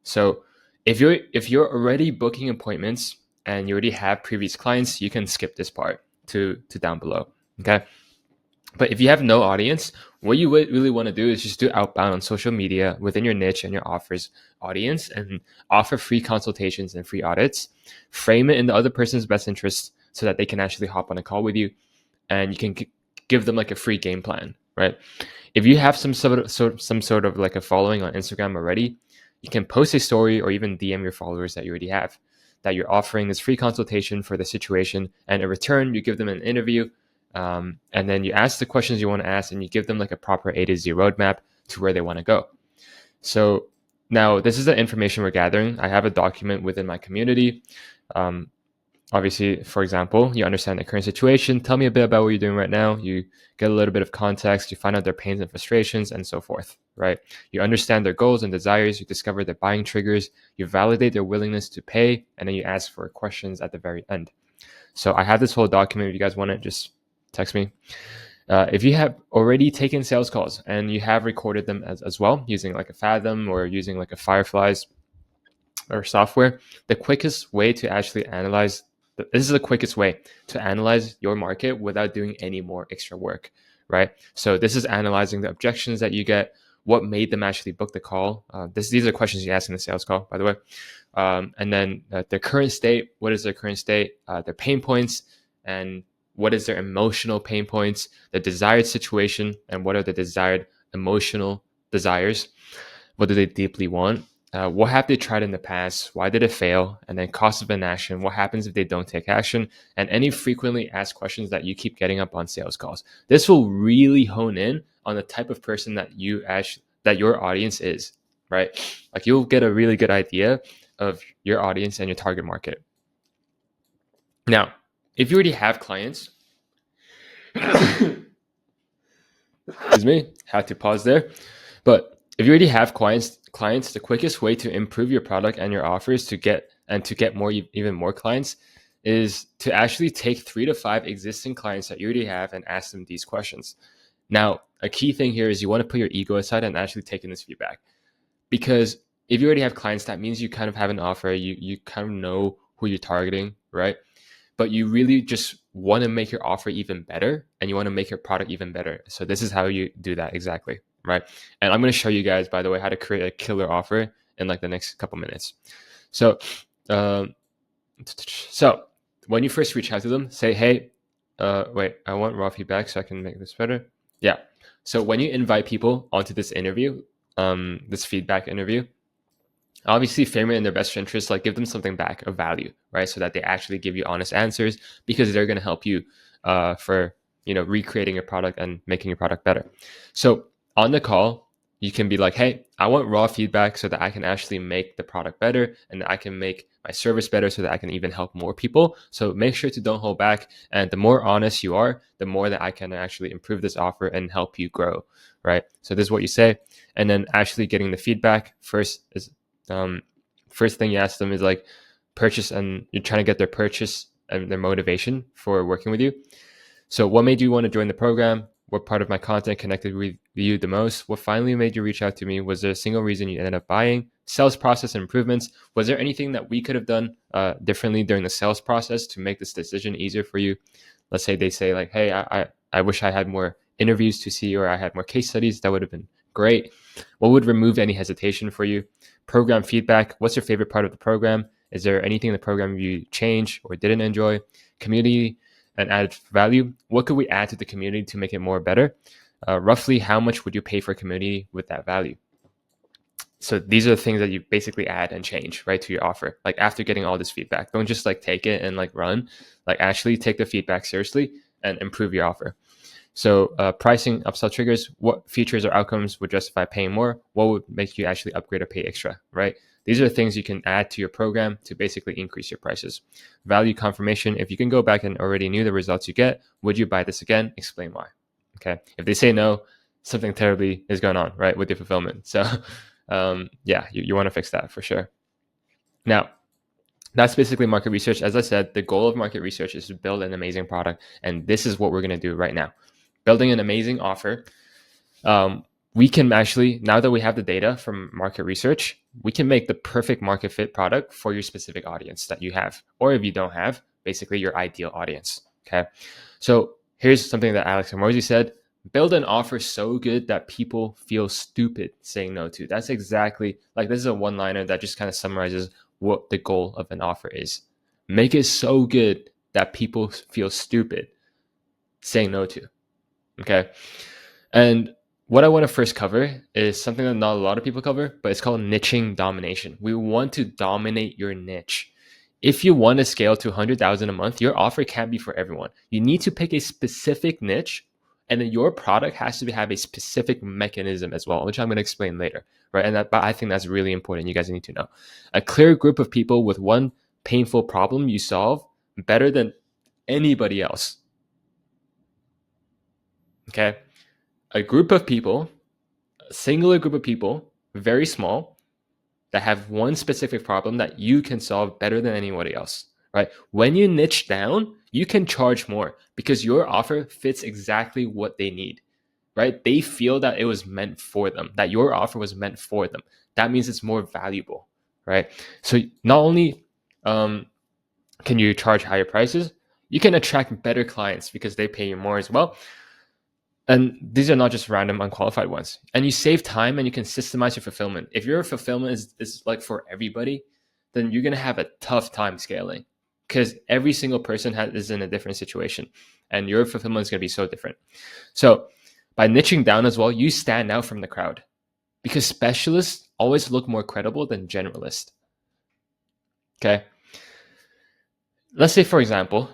So if you're already booking appointments and you already have previous clients, you can skip this part to down below. Okay. But if you have no audience, what you really want to do is just do outbound on social media within your niche and your offers audience and offer free consultations and free audits. Frame it in the other person's best interest so that they can actually hop on a call with you and you can give them like a free game plan, right? If you have some sort of like a following on Instagram already, you can post a story or even DM your followers that you already have that you're offering this free consultation for the situation. And in return, you give them an interview. And then you ask the questions you want to ask and you give them like a proper A to Z roadmap to where they want to go. So now this is the information we're gathering. I have a document within my community. Obviously, for example, you understand the current situation. Tell me a bit about what you're doing right now. You get a little bit of context. You find out their pains and frustrations and so forth, right? You understand their goals and desires. You discover their buying triggers. You validate their willingness to pay. And then you ask for questions at the very end. So I have this whole document. If you guys want it, just text me. If you have already taken sales calls and you have recorded them as well using like a Fathom or using like a Fireflies or software, the quickest way to actually analyze this is the quickest way to analyze your market without doing any more extra work, right? So this is analyzing the objections that you get, what made them actually book the call. These are questions you ask in the sales call, by the way. And then their current state, what is their current state, their pain points, and what is their emotional pain points, the desired situation, and what are the desired emotional desires. What do they deeply want? What have they tried in the past? Why did it fail? And then cost of inaction. What happens if they don't take action? And any frequently asked questions that you keep getting up on sales calls. This will really hone in on the type of person that that your audience is, right? Like you'll get a really good idea of your audience and your target market. Now, if you already have clients, excuse me, had to pause there. But if you already have clients, the quickest way to improve your product and your offers to get more, even more clients, is to actually take 3 to 5 existing clients that you already have and ask them these questions. Now, a key thing here is you want to put your ego aside and actually take in this feedback, because if you already have clients, that means you kind of have an offer, you kind of know who you're targeting, right? But you really just want to make your offer even better and you want to make your product even better. So this is how you do that exactly, right? And I'm going to show you guys, by the way, how to create a killer offer in like the next couple minutes. So, so when you first reach out to them, say, hey, wait, I want raw feedback so I can make this better. Yeah. So when you invite people onto this interview, this feedback interview, obviously frame it in their best interest, like give them something back of value, right? So that they actually give you honest answers, because they're going to help you for recreating your product and making your product better. So on the call, you can be like, hey, I want raw feedback so that I can actually make the product better and I can make my service better so that I can even help more people. So make sure to don't hold back. And the more honest you are, the more that I can actually improve this offer and help you grow, right? So this is what you say. And then actually getting the feedback first thing you ask them is like purchase, and you're trying to get their purchase and their motivation for working with you. So what made you want to join the program? What part of my content connected with you the most? What finally made you reach out to me? Was there a single reason you ended up buying? Sales process improvements. Was there anything that we could have done differently during the sales process to make this decision easier for you? Let's say they say like, hey, I wish I had more interviews to see, or I had more case studies. That would have been great. What would remove any hesitation for you? Program feedback. What's your favorite part of the program? Is there anything in the program you changed or didn't enjoy? Community and added value. What could we add to the community to make it more better? Roughly how much would you pay for a community with that value? So these are the things that you basically add and change, right, to your offer. Like after getting all this feedback, don't just like take it and like run. Like actually take the feedback seriously and improve your offer. So pricing, upsell triggers, what features or outcomes would justify paying more? What would make you actually upgrade or pay extra, right? These are things you can add to your program to basically increase your prices. Value confirmation, if you can go back and already knew the results you get, would you buy this again? Explain why. Okay. If they say no, something terribly is going on, right, with your fulfillment. So yeah, you want to fix that for sure. Now, that's basically market research. As I said, the goal of market research is to build an amazing product. And this is what we're going to do right now. Building an amazing offer. We can actually, now that we have the data from market research, we can make the perfect market fit product for your specific audience that you have. Or if you don't have, basically your ideal audience. Okay. So here's something that Alex Hormozi said. Build an offer so good that people feel stupid saying no to. That's exactly, like, this is a one-liner that just kind of summarizes what the goal of an offer is. Make it so good that people feel stupid saying no to. Okay. And what I want to first cover is something that not a lot of people cover, but it's called niching domination. We want to dominate your niche. If you want to scale to 100,000 a month, your offer can't be for everyone. You need to pick a specific niche, and then your product has to have a specific mechanism as well, which I'm going to explain later, right? But I think that's really important. You guys need to know. A clear group of people with one painful problem you solve better than anybody else. Okay? A group of people, a singular group of people, very small, that have one specific problem that you can solve better than anybody else, right? When you niche down, you can charge more because your offer fits exactly what they need, right? They feel that it was meant for them, that your offer was meant for them. That means it's more valuable, right? So not only can you charge higher prices, you can attract better clients because they pay you more as well. And these are not just random unqualified ones. And you save time and you can systemize your fulfillment. If your fulfillment is like for everybody, then you're going to have a tough time scaling because every single person is in a different situation and your fulfillment is going to be so different. So by niching down as well, you stand out from the crowd because specialists always look more credible than generalists. Okay. Let's say, for example,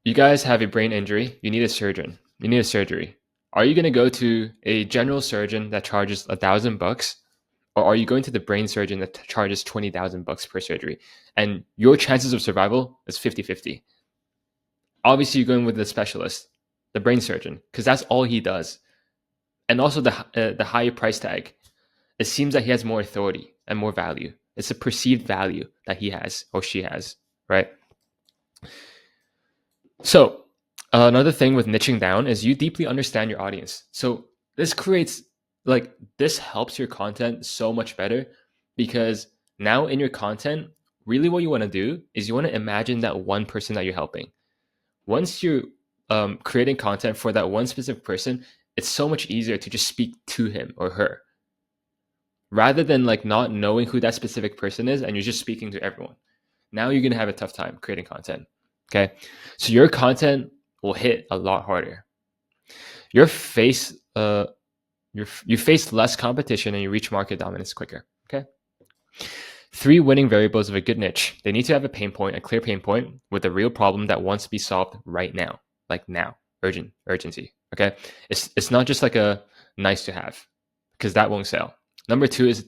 you guys have a brain injury, you need a surgeon, you need a surgery. Are you going to go to a general surgeon that charges $1,000, or are you going to the brain surgeon that charges $20,000 per surgery? And your chances of survival is 50-50. Obviously, you're going with the specialist, the brain surgeon, because that's all he does. And also the higher price tag. It seems that he has more authority and more value. It's a perceived value that he has or she has, right? So another thing with niching down is you deeply understand your audience. So this helps your content so much better because now in your content, really what you want to do is you want to imagine that one person that you're helping. Once you're creating content for that one specific person, it's so much easier to just speak to him or her rather than like not knowing who that specific person is and you're just speaking to everyone. Now you're going to have a tough time creating content. Okay. So your content will hit a lot harder. You face less competition and you reach market dominance quicker. Okay. 3 winning variables of a good niche. They need to have a pain point, a clear pain point with a real problem that wants to be solved right now, like now, urgency. Okay. It's not just like a nice to have because that won't sell. Number 2 is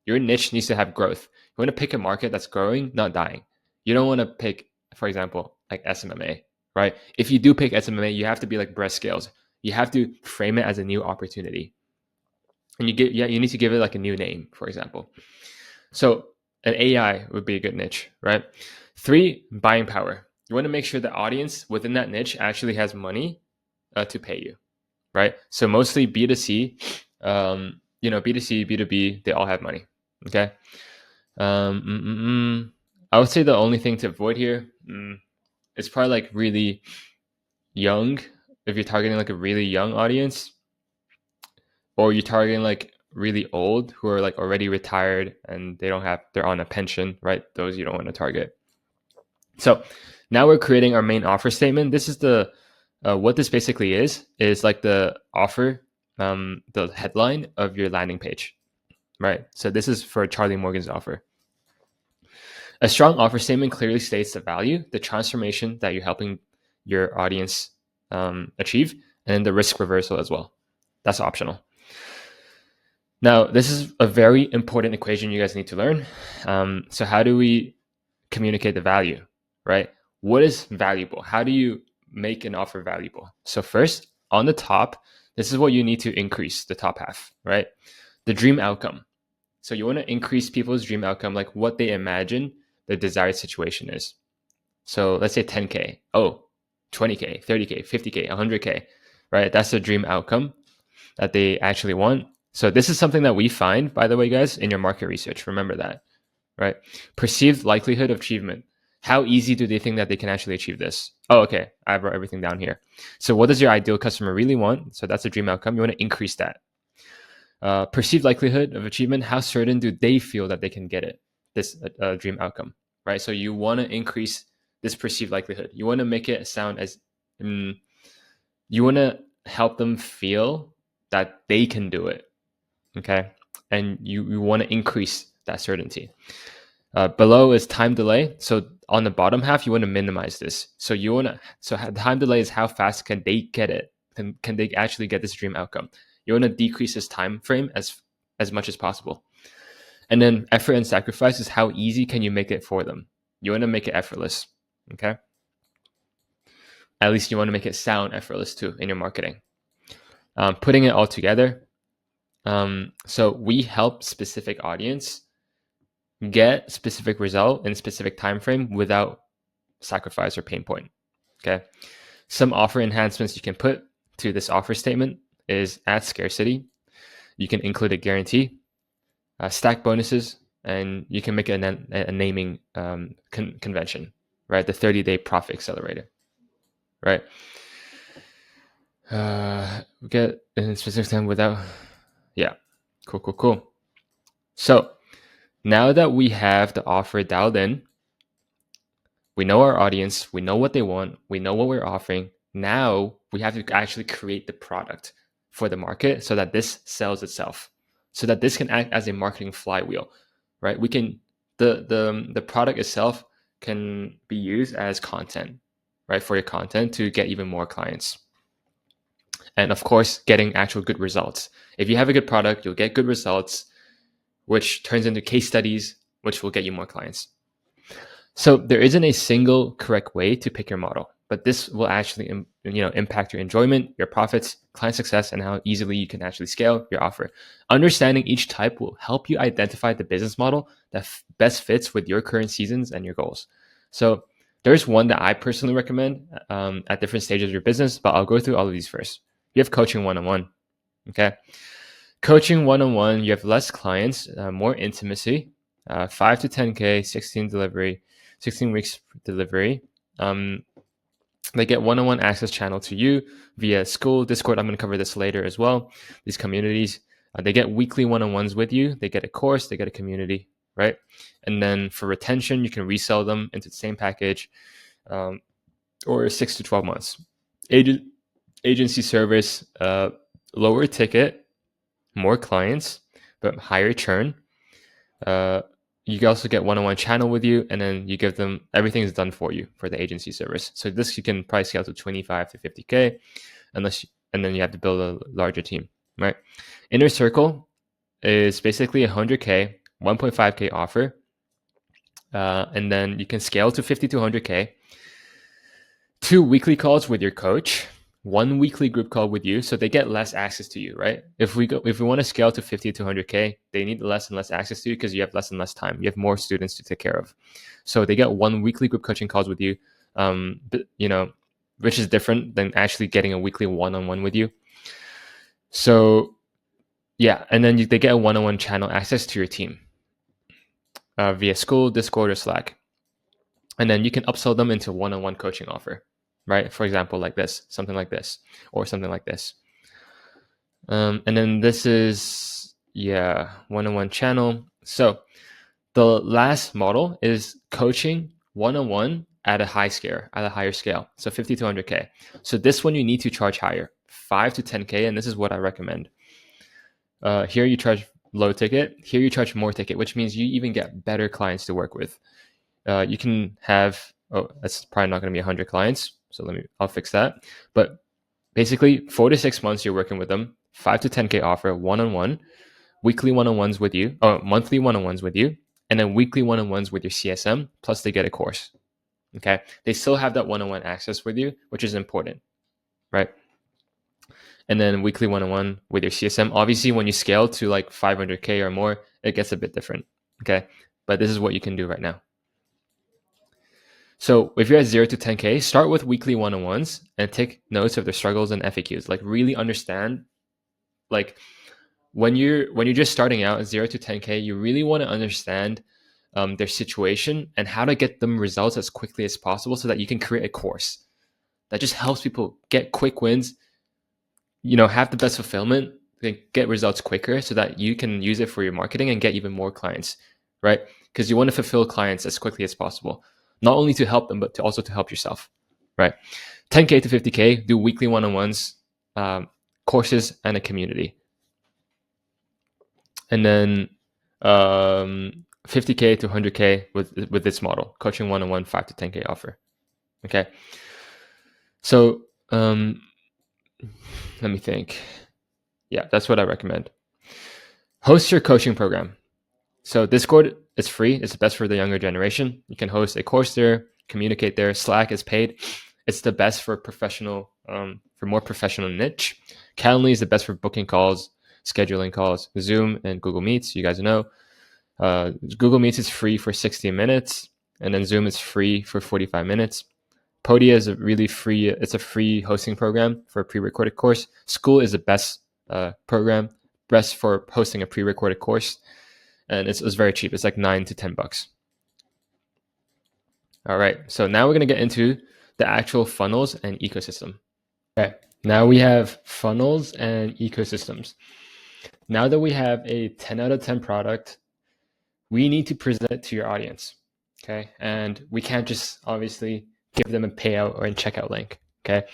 your niche needs to have growth. You want to pick a market that's growing, not dying. You don't want to pick, for example, like SMMA, right? If you do pick SMMA, you have to be like breast scales. You have to frame it as a new opportunity. And you need to give it like a new name, for example. So an AI would be a good niche, right? 3, buying power. You want to make sure the audience within that niche actually has money to pay you, right? So mostly B2C, B2C, B2B, they all have money, okay? I would say the only thing to avoid here is probably like really young. If you're targeting like a really young audience, or you're targeting like really old who are like already retired and they're on a pension, right? Those you don't want to target. So now we're creating our main offer statement. This is what this basically is like the offer, the headline of your landing page, right? So this is for Charlie Morgan's offer. A strong offer statement clearly states the value, the transformation that you're helping your audience achieve, and then the risk reversal as well. That's optional. Now, this is a very important equation you guys need to learn. So how do we communicate the value, right? What is valuable? How do you make an offer valuable? So first, on the top, this is what you need to increase, the top half, right? The dream outcome. So you want to increase people's dream outcome, like what they imagine the desired situation is. So let's say 10K. Oh, 20K, 30K, 50K, 100K, right? That's the dream outcome that they actually want. So this is something that we find, by the way, guys, in your market research. Remember that, right? Perceived likelihood of achievement. How easy do they think that they can actually achieve this? Oh, okay. I wrote everything down here. So what does your ideal customer really want? So that's a dream outcome. You want to increase that. Perceived likelihood of achievement. How certain do they feel that they can get it? This dream outcome, right? So you want to increase this perceived likelihood. You want to make it sound as, you want to help them feel that they can do it. Okay. And you want to increase that certainty. Below is time delay. So on the bottom half, you want to minimize this. So time delay is how fast can they get it? Can they actually get this dream outcome? You want to decrease this time frame as much as possible. And then effort and sacrifice is how easy can you make it for them? You want to make it effortless. Okay. At least you want to make it sound effortless too in your marketing. Putting it all together. So we help specific audience get specific result in specific time frame without sacrifice or pain point. Okay. Some offer enhancements you can put to this offer statement is add scarcity. You can include a guarantee, stack bonuses, and you can make a naming convention, right? The 30-day profit accelerator, right? Get in specific time without. Yeah, cool. So now that we have the offer dialed in, we know our audience, we know what they want, we know what we're offering. Now we have to actually create the product for the market so that this sells itself, so that this can act as a marketing flywheel, right? We can the product itself can be used as content, right, for your content to get even more clients. And of course, getting actual good results. If you have a good product, you'll get good results, which turns into case studies, which will get you more clients. So there isn't a single correct way to pick your model, but this will actually impact your enjoyment, your profits, client success, and how easily you can actually scale your offer. Understanding each type will help you identify the business model that best fits with your current seasons and your goals. So there's one that I personally recommend at different stages of your business, but I'll go through all of these first. You have coaching one-on-one. Okay. Coaching one-on-one, you have less clients, more intimacy, 5 to 10K, 16 weeks delivery. They get one-on-one access channel to you via school, Discord. I'm going to cover this later as well. These communities, they get weekly one-on-ones with you. They get a course, they get a community, right? And then for retention, you can resell them into the same package, or 6 to 12 months. Agency service, lower ticket, more clients, but higher churn. You can also get one-on-one channel with you, and then you give them everything is done for you for the agency service. So this you can probably scale to 25 to 50K, and then you have to build a larger team, right? Inner circle is basically 100K, 1.5K offer, and then you can scale to 50 to 100K. 2 weekly calls with your coach, 1 weekly group call with you, so they get less access to you, right? If we want to scale to 50 to 100K, they need less and less access to you because you have less and less time. You have more students to take care of, so they get 1 weekly group coaching calls with you, which is different than actually getting a weekly one-on-one with you. So yeah, and then they get a one-on-one channel access to your team via school, Discord, or Slack, and then you can upsell them into one-on-one coaching offer. Right? For example, like this, something like this, or something like this. And then this is, one-on-one channel. So the last model is coaching one-on-one at a higher scale. So 50 to 100K. So this one you need to charge higher, 5 to 10K. And this is what I recommend. Here you charge low ticket. Here you charge more ticket, which means you even get better clients to work with. You can have, that's probably not going to be 100 clients. So I'll fix that. But basically 4 to 6 months you're working with them, 5 to 10K offer, one-on-one, weekly one-on-ones with you, monthly one-on-ones with you, and then weekly one-on-ones with your CSM, plus they get a course. Okay. They still have that one-on-one access with you, which is important, right? And then weekly one-on-one with your CSM. Obviously, when you scale to like 500K or more, it gets a bit different. Okay. But this is what you can do right now. So if you're at 0 to 10K, start with weekly one-on-ones and take notes of their struggles and FAQs. Like really understand, like when you're just starting out at 0 to 10K, you really want to understand their situation and how to get them results as quickly as possible so that you can create a course that just helps people get quick wins, have the best fulfillment, get results quicker so that you can use it for your marketing and get even more clients, right? Because you want to fulfill clients as quickly as possible. Not only to help them, but also to help yourself, right? 10K to 50K, do weekly one-on-ones, courses, and a community. And then 50K to 100K with this model, coaching one-on-one, 5 to 10K offer. Okay. So let me think. Yeah, that's what I recommend. Host your coaching program. So Discord is free. It's the best for the younger generation. You can host a course there, communicate there. Slack is paid. It's the best for more professional niche. Calendly is the best for booking calls, scheduling calls. Zoom and Google Meets, you guys know. Google Meets is free for 60 minutes, and then Zoom is free for 45 minutes. Podia is it's a free hosting program for a pre-recorded course. School is the best program, best for hosting a pre-recorded course. And it's very cheap. It's like $9 to $10. All right. So now we're going to get into the actual funnels and ecosystem. Okay. Now we have funnels and ecosystems. Now that we have a 10 out of 10 product, we need to present it to your audience. Okay. And we can't just obviously give them a payout or a checkout link. Okay.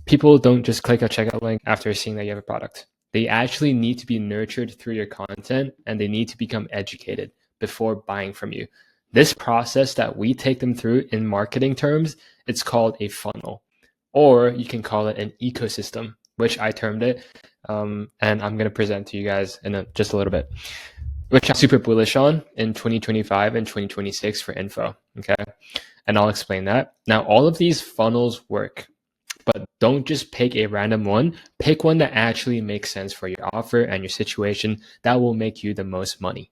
People don't just click a checkout link after seeing that you have a product. They actually need to be nurtured through your content and they need to become educated before buying from you. This process that we take them through in marketing terms, it's called a funnel, or you can call it an ecosystem, which I termed it. And I'm going to present to you guys in just a little bit, which I'm super bullish on in 2025 and 2026 for info. Okay. And I'll explain that. Now, all of these funnels work, but don't just pick a random one. Pick one that actually makes sense for your offer and your situation that will make you the most money.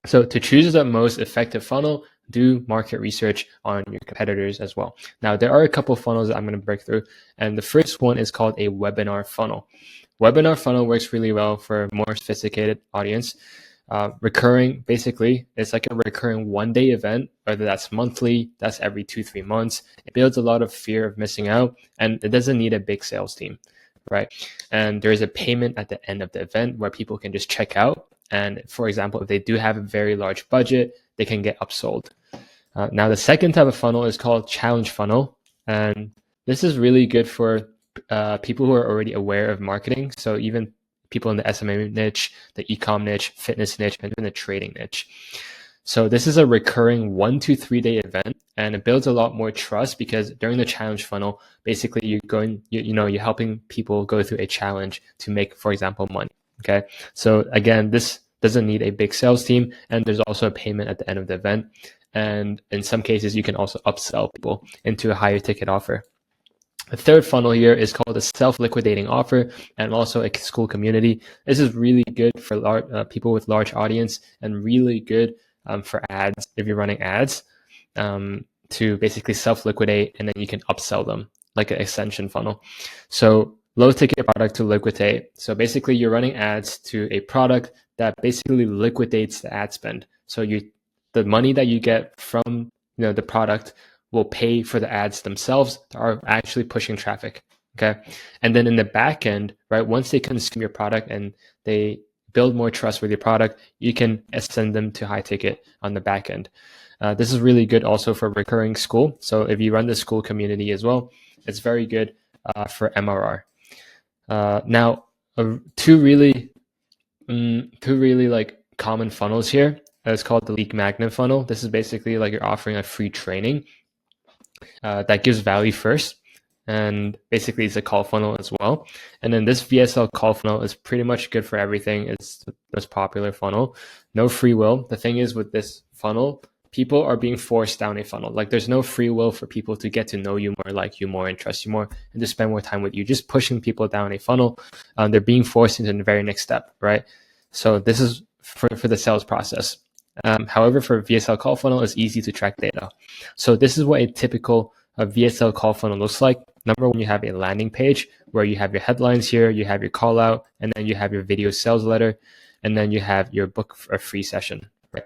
So to choose the most effective funnel, do market research on your competitors as well. Now, there are a couple funnels that I'm going to break through. And the first one is called a webinar funnel. Webinar funnel works really well for a more sophisticated audience. Recurring, basically, it's like a recurring one-day event, whether that's monthly, that's every 2-3 months. It builds a lot of fear of missing out, and it doesn't need a big sales team, right? And there's a payment at the end of the event where people can just check out. And for example, if they do have a very large budget, they can get upsold. Now, the second type of funnel is called challenge funnel. And this is really good for people who are already aware of marketing. So even people in the SMA niche, the e-com niche, fitness niche, and even the trading niche. So this is a recurring 1 to 3 day event, and it builds a lot more trust because during the challenge funnel, basically you're helping people go through a challenge to make, for example, money. Okay. So again, this doesn't need a big sales team, and there's also a payment at the end of the event. And in some cases, you can also upsell people into a higher ticket offer. The third funnel here is called a self-liquidating offer and also a school community. This is really good for people with large audience and really good for ads if you're running ads to basically self-liquidate, and then you can upsell them like an extension funnel. So low ticket product to liquidate. So basically you're running ads to a product that basically liquidates the ad spend. So the money that you get from the product will pay for the ads themselves that are actually pushing traffic. Okay. And then in the back end, right, once they consume your product and they build more trust with your product, you can send them to high ticket on the back end. This is really good also for recurring school. So if you run the school community as well, it's very good for MRR. Now, two really like common funnels here. It's called the lead magnet funnel. This is basically like you're offering a free training that gives value first. And basically it's a call funnel as well. And then this VSL call funnel is pretty much good for everything. It's the most popular funnel. No free will. The thing is with this funnel, people are being forced down a funnel. Like there's no free will for people to get to know you more, like you more, and trust you more, and to spend more time with you. Just pushing people down a funnel. They're being forced into the very next step, right? So this is for the sales process. However, for VSL call funnel, it's easy to track data. So this is what a typical VSL call funnel looks like. Number one, you have a landing page where you have your headlines here, you have your call out, and then you have your video sales letter, and then you have your book a free session. Right?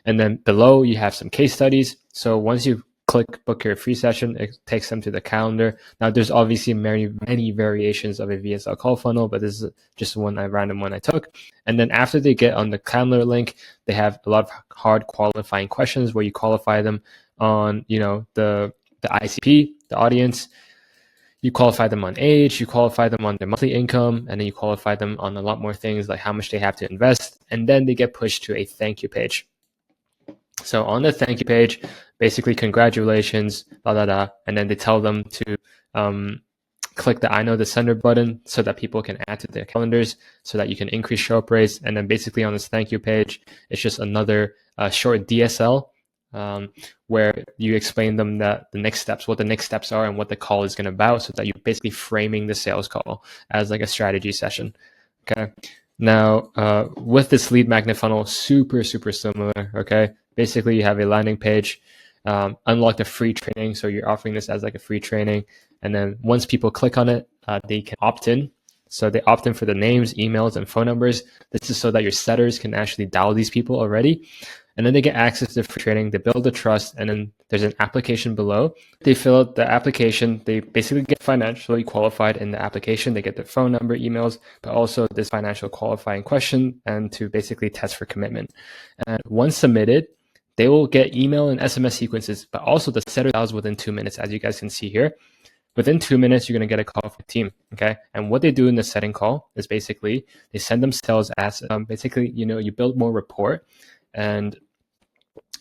And then below, you have some case studies. So once you click book your free session, it takes them to the calendar. Now, there's obviously many variations of a VSL call funnel, but this is just random one I took. And then after they get on the calendar link, they have a lot of hard qualifying questions where you qualify them on, the ICP, the audience. You qualify them on age, you qualify them on their monthly income, and then you qualify them on a lot more things like how much they have to invest. And then they get pushed to a thank you page. So on the thank you page, basically, congratulations, and then they tell them to click the I know the sender button so that people can add to their calendars so that you can increase show up rates. And then basically on this thank you page, it's just another short DSL where you explain them what the next steps are and what the call is going to about, so that you're basically framing the sales call as like a strategy session. Okay. Now, with this lead magnet funnel, super similar. Okay. Basically, you have a landing page, unlock the free training. So you're offering this as like a free training. And then once people click on it, they can opt in. So they opt in for the names, emails, and phone numbers. This is so that your setters can actually dial these people already. And then they get access to free training. They build the trust, and then there's an application below. They fill out the application. They basically get financially qualified in the application. They get their phone number, emails, but also this financial qualifying question, and to basically test for commitment. And once submitted, they will get email and SMS sequences, but also the setter dials within 2 minutes, as you guys can see here. Within 2 minutes, you're going to get a call from the team. Okay. And what they do in the setting call is basically they send themselves as basically, you build more rapport, and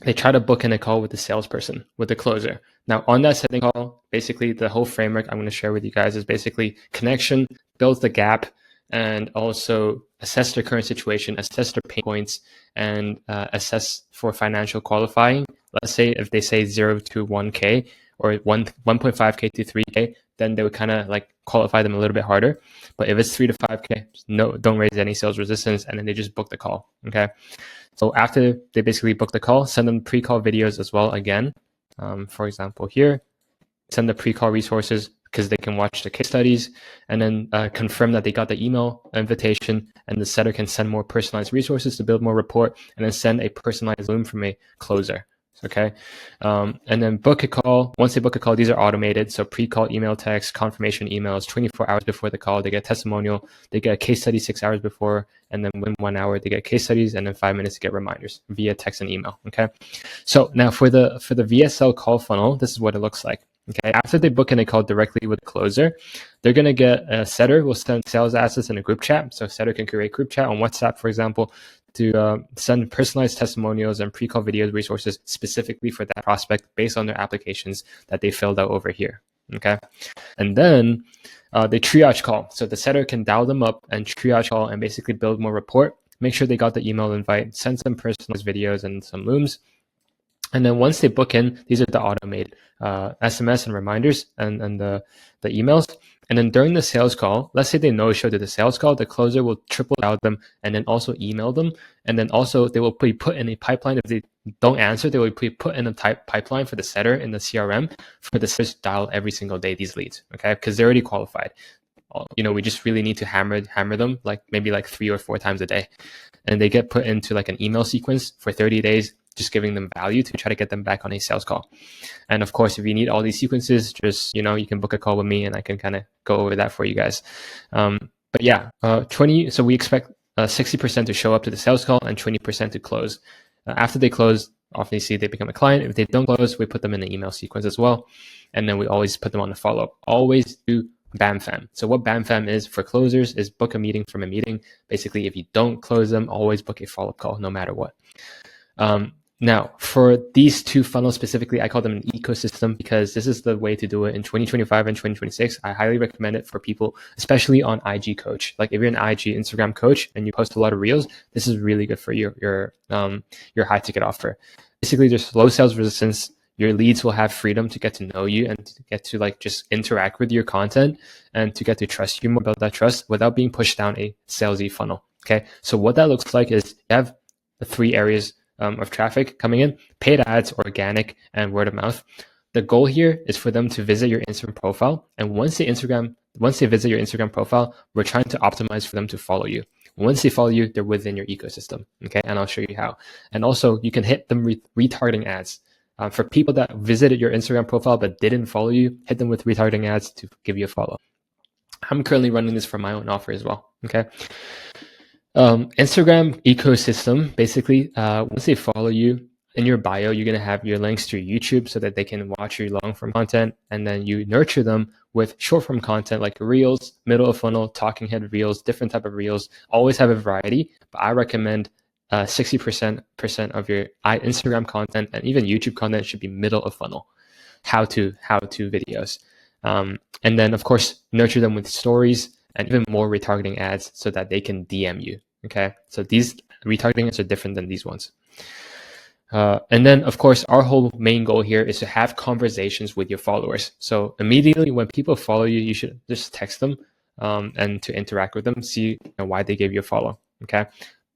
they try to book in a call with the salesperson, with the closer. Now, on that setting call, basically the whole framework I'm going to share with you guys is basically connection, builds the gap, and also assess their current situation, assess their pain points, and assess for financial qualifying. Let's say if they say 0 to 1K or 1.5K to 3K, then they would kind of like qualify them a little bit harder. But if it's 3 to 5K, no, don't raise any sales resistance, and then they just book the call. Okay. So after they basically book the call, send them pre-call videos as well again. For example, here, send the pre-call resources because they can watch the case studies, and then confirm that they got the email invitation, and the setter can send more personalized resources to build more rapport, and then send a personalized loom from a closer. Okay. And then book a call. Once they book a call, these are automated. So pre-call email, text, confirmation emails, 24 hours before the call, they get a testimonial, they get a case study 6 hours before, and then within 1 hour, they get case studies, and then 5 minutes to get reminders via text and email. Okay. So now for the VSL call funnel, this is what it looks like. Okay. After they book in a call directly with the closer, they're going to get a setter will send sales assets in a group chat. So setter can create group chat on WhatsApp, for example, to send personalized testimonials and pre-call videos resources specifically for that prospect based on their applications that they filled out over here. Okay. And then they triage call. So the setter can dial them up and triage call and basically build more rapport. Make sure they got the email invite, send some personalized videos and some looms. And then once they book in, these are the automated SMS and reminders and the emails. And then during the sales call, let's say they no-show to the sales call, the closer will triple dial them and then also email them. And then also they will be put in a pipeline. If they don't answer, they will be put in a pipeline for the setter in the CRM for the setters to dial every single day these leads, okay? Because they're already qualified. We just really need to hammer them like maybe like 3 or 4 times a day. And they get put into like an email sequence for 30 days, just giving them value to try to get them back on a sales call. And of course, if you need all these sequences, just, you can book a call with me and I can kind of go over that for you guys. But yeah, so we expect 60% to show up to the sales call and 20% to close. After they close, obviously they become a client. If they don't close, we put them in an email sequence as well. And then we always put them on the follow-up. Always do BAMFAM. So what BAMFAM is for closers is book a meeting from a meeting. Basically, if you don't close them, always book a follow-up call no matter what. Now, for these two funnels specifically, I call them an ecosystem because this is the way to do it in 2025 and 2026. I highly recommend it for people, especially on IG coach. Like if you're an IG Instagram coach and you post a lot of reels, this is really good for your high ticket offer. Basically, there's low sales resistance. Your leads will have freedom to get to know you and to get to like just interact with your content and to get to trust you more, build that trust without being pushed down a salesy funnel. Okay. So what that looks like is you have the 3 areas of traffic coming in: paid ads, organic, and word of mouth. The goal here is for them to visit your Instagram profile. And once they visit your Instagram profile, we're trying to optimize for them to follow you. Once they follow you, they're within your ecosystem. Okay. And I'll show you how. And also you can hit them retargeting ads. For people that visited your Instagram profile but didn't follow you, hit them with retargeting ads to give you a follow. I'm currently running this for my own offer as well. Okay. Instagram ecosystem, basically, once they follow you, in your bio, you're going to have your links to YouTube so that they can watch your long form content. And then you nurture them with short form content like reels, middle of funnel, talking head reels, different type of reels. Always have a variety, but I recommend 60% of your Instagram content and even YouTube content should be middle of funnel, how to videos. And then of course, nurture them with stories and even more retargeting ads so that they can DM you. Okay. So these retargeting ads are different than these ones. And then of course, our whole main goal here is to have conversations with your followers. So immediately when people follow you, you should just text them and to interact with them, see why they gave you a follow. Okay.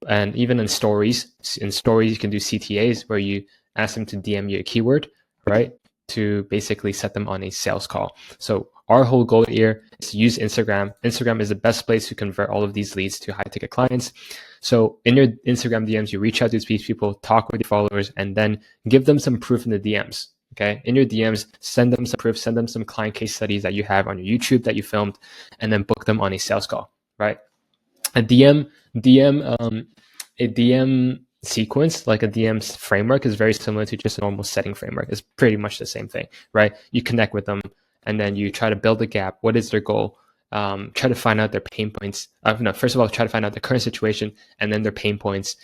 And even in stories, you can do CTAs where you ask them to DM you a keyword, right? To basically set them on a sales call. So Our whole goal here is to use Instagram. Instagram is the best place to convert all of these leads to high ticket clients. So in your Instagram DMs, you reach out to these people, talk with your followers, and then give them some proof in the DMs. Okay. In your DMs, send them some proof, send them some client case studies that you have on your YouTube that you filmed, and then book them on a sales call, right? A DM sequence, like a DM framework, is very similar to just a normal setting framework. It's pretty much the same thing, right? You connect with them, and then you try to build a gap. What is their goal? Try to find out their pain points. No, first of all, try to find out the current situation and then their pain points.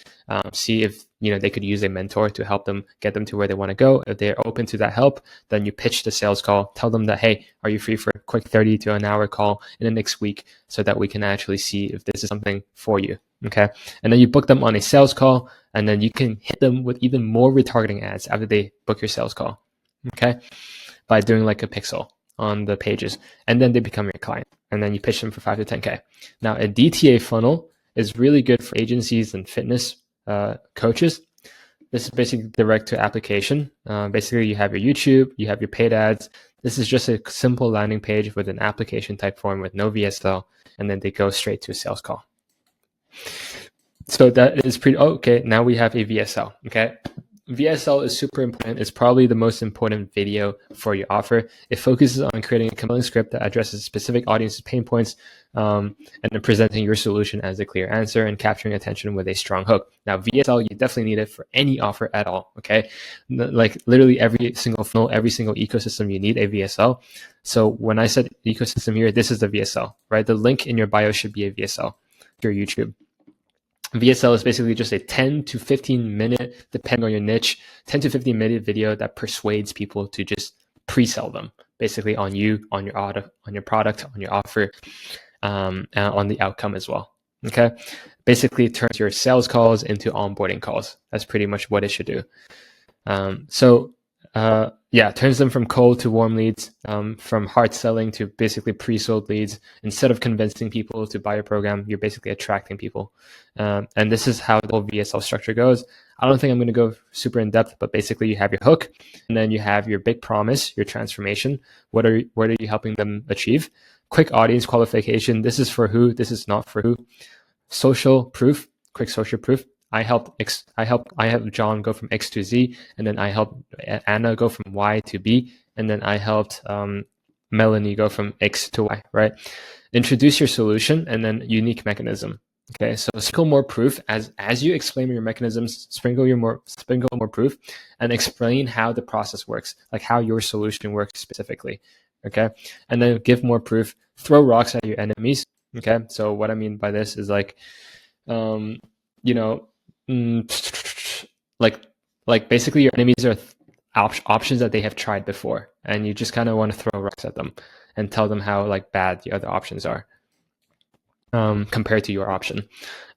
See if they could use a mentor to help them get them to where they want to go. If they're open to that help, then you pitch the sales call. Tell them that, hey, are you free for a quick 30 to an hour call in the next week so that we can actually see if this is something for you. Okay. And then you book them on a sales call, and then you can hit them with even more retargeting ads after they book your sales call. Okay. By doing like a pixel on the pages, and then they become your client, and then you pitch them for 5 to 10K. Now, a DTA funnel is really good for agencies and fitness coaches. This is basically direct to application. Basically, you have your YouTube, you have your paid ads. This is just a simple landing page with an application type form with no VSL, and then they go straight to a sales call. So that is pretty, okay, now we have a VSL, okay? VSL is super important. It's probably the most important video for your offer. It focuses on creating a compelling script that addresses specific audience's pain points, and then presenting your solution as a clear answer and capturing attention with a strong hook. Now, VSL, you definitely need it for any offer at all, okay? Like literally every single funnel, every single ecosystem, you need a VSL. So when I said ecosystem here, this is the VSL, right? The link in your bio should be a VSL to your YouTube. VSL is basically just a 10 to 15 minute, depending on your niche, 10 to 15 minute video that persuades people to just pre-sell them, basically on you, on your product, on your offer, and on the outcome as well. Okay. Basically, it turns your sales calls into onboarding calls. That's pretty much what it should do. Turns them from cold to warm leads, from hard selling to basically pre-sold leads. Instead of convincing people to buy your program, you're basically attracting people. And this is how the whole VSL structure goes. I don't think I'm going to go super in depth, but basically you have your hook, and then you have your big promise, your transformation. What are you helping them achieve? Quick audience qualification. This is for who, this is not for who. Social proof, quick social proof. I helped John go from X to Z, and then I helped Anna go from Y to B, and then I helped Melanie go from X to Y, right? Introduce your solution and then unique mechanism. Okay, so sprinkle more proof as you explain your mechanisms, sprinkle more proof, and explain how the process works, like how your solution works specifically. Okay, and then give more proof. Throw rocks at your enemies. Okay, so what I mean by this is like, like basically your enemies are options that they have tried before, and you just kind of want to throw rocks at them and tell them how like bad the other options are compared to your option.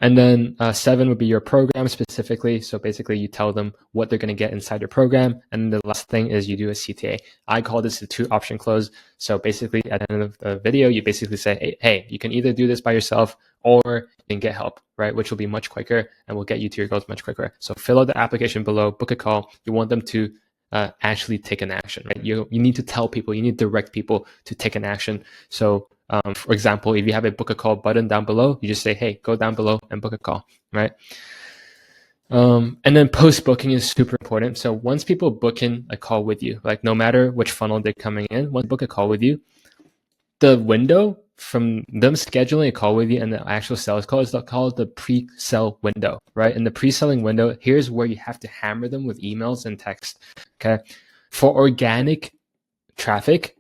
And then 7 would be your program specifically. So basically you tell them what they're going to get inside your program. And the last thing is you do a CTA. I call this the 2 option close. So basically at the end of the video, you basically say, hey, you can either do this by yourself or you can get help, right? Which will be much quicker and will get you to your goals much quicker. So fill out the application below, book a call. You want them to actually take an action, right? You need to tell people, you need to direct people to take an action. So for example, if you have a book a call button down below, you just say, hey, go down below and book a call, right? And then post booking is super important. So once people book in a call with you, like no matter which funnel they're coming in, once they book a call with you, the window from them scheduling a call with you and the actual sales call is called the pre-sell window, right? In the pre-selling window, here's where you have to hammer them with emails and text. Okay. For organic traffic,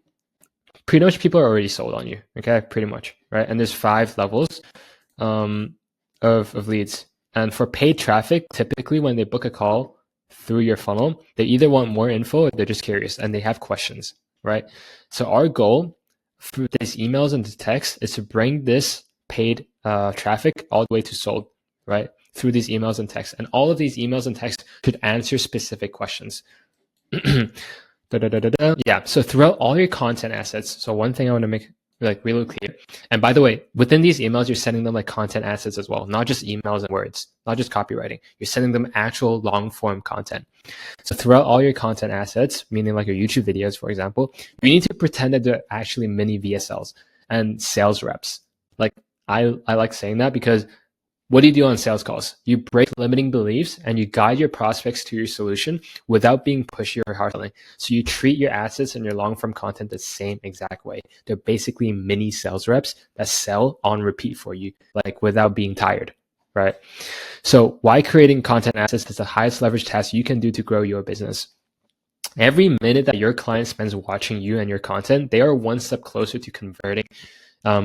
pretty much people are already sold on you. Okay. Pretty much. Right. And there's 5 levels of leads. And for paid traffic, typically when they book a call through your funnel, they either want more info or they're just curious and they have questions. Right. So our goal through these emails and the text is to bring this paid traffic all the way to sold, right? Through these emails and text. And all of these emails and text should answer specific questions. Yeah, so throughout all your content assets, so one thing I want to make like really clear. And by the way, within these emails, you're sending them like content assets as well, not just emails and words, not just copywriting. You're sending them actual long form content. So throughout all your content assets, meaning like your YouTube videos, for example, you need to pretend that they're actually mini VSLs and sales reps. Like I like saying that because what do you do on sales calls? You break limiting beliefs and you guide your prospects to your solution without being pushy or hard selling. So you treat your assets and your long form content the same exact way. They're basically mini sales reps that sell on repeat for you, like without being tired, right? So why creating content assets is the highest leverage task you can do to grow your business. Every minute that your client spends watching you and your content, they are one step closer to converting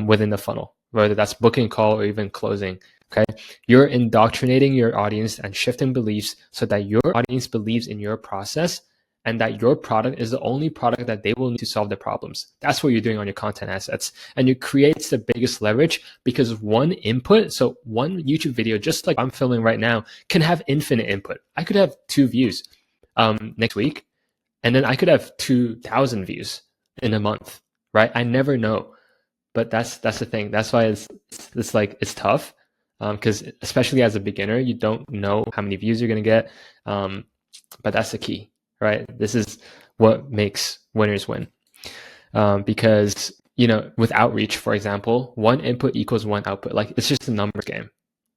within the funnel, whether that's booking call or even closing. Okay. You're indoctrinating your audience and shifting beliefs so that your audience believes in your process and that your product is the only product that they will need to solve their problems. That's what you're doing on your content assets. And it creates the biggest leverage because one input, so one YouTube video, just like I'm filming right now, can have infinite input. I could have 2 views next week, and then I could have 2,000 views in a month, right? I never know. But that's the thing. That's why it's like it's tough because especially as a beginner, you don't know how many views you're gonna get. But that's the key, right? This is what makes winners win. Because with outreach, for example, one input equals one output. Like it's just a numbers game.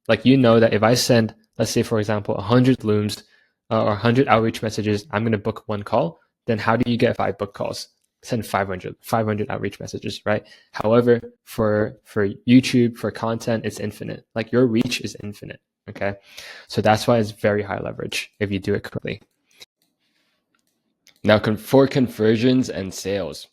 Like that if I send, let's say for example, 100 looms or 100 outreach messages, I'm gonna book one call. Then how do you get 5 book calls? Send 500 outreach messages, right? However, for YouTube, for content, it's infinite. Like your reach is infinite. Okay. So that's why it's very high leverage if you do it correctly. Now, for conversions and sales.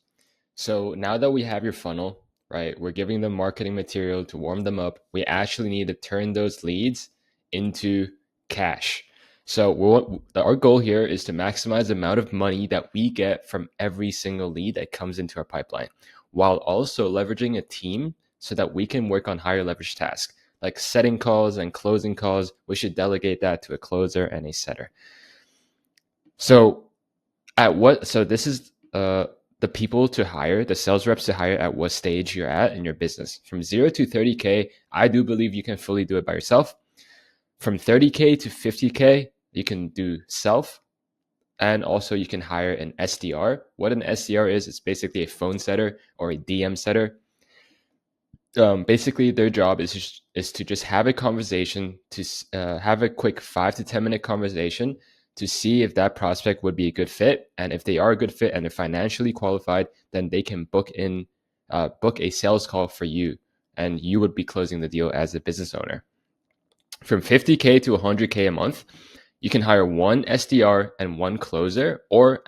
So now that we have your funnel, right, we're giving them marketing material to warm them up. We actually need to turn those leads into cash. So our goal here is to maximize the amount of money that we get from every single lead that comes into our pipeline, while also leveraging a team so that we can work on higher leverage tasks like setting calls and closing calls. We should delegate that to a closer and a setter. So this is the people to hire, the sales reps to hire at what stage you're at in your business. From 0 to 30K, I do believe you can fully do it by yourself. From 30K to 50K, you can do self. And also you can hire an SDR. What an SDR is, it's basically a phone setter or a DM setter. Basically, their job is to just have a conversation, to have a quick 5 to 10 minute conversation to see if that prospect would be a good fit. And if they are a good fit and they're financially qualified, then they can book a sales call for you, and you would be closing the deal as a business owner. From 50K to 100K a month, you can hire one SDR and one closer, or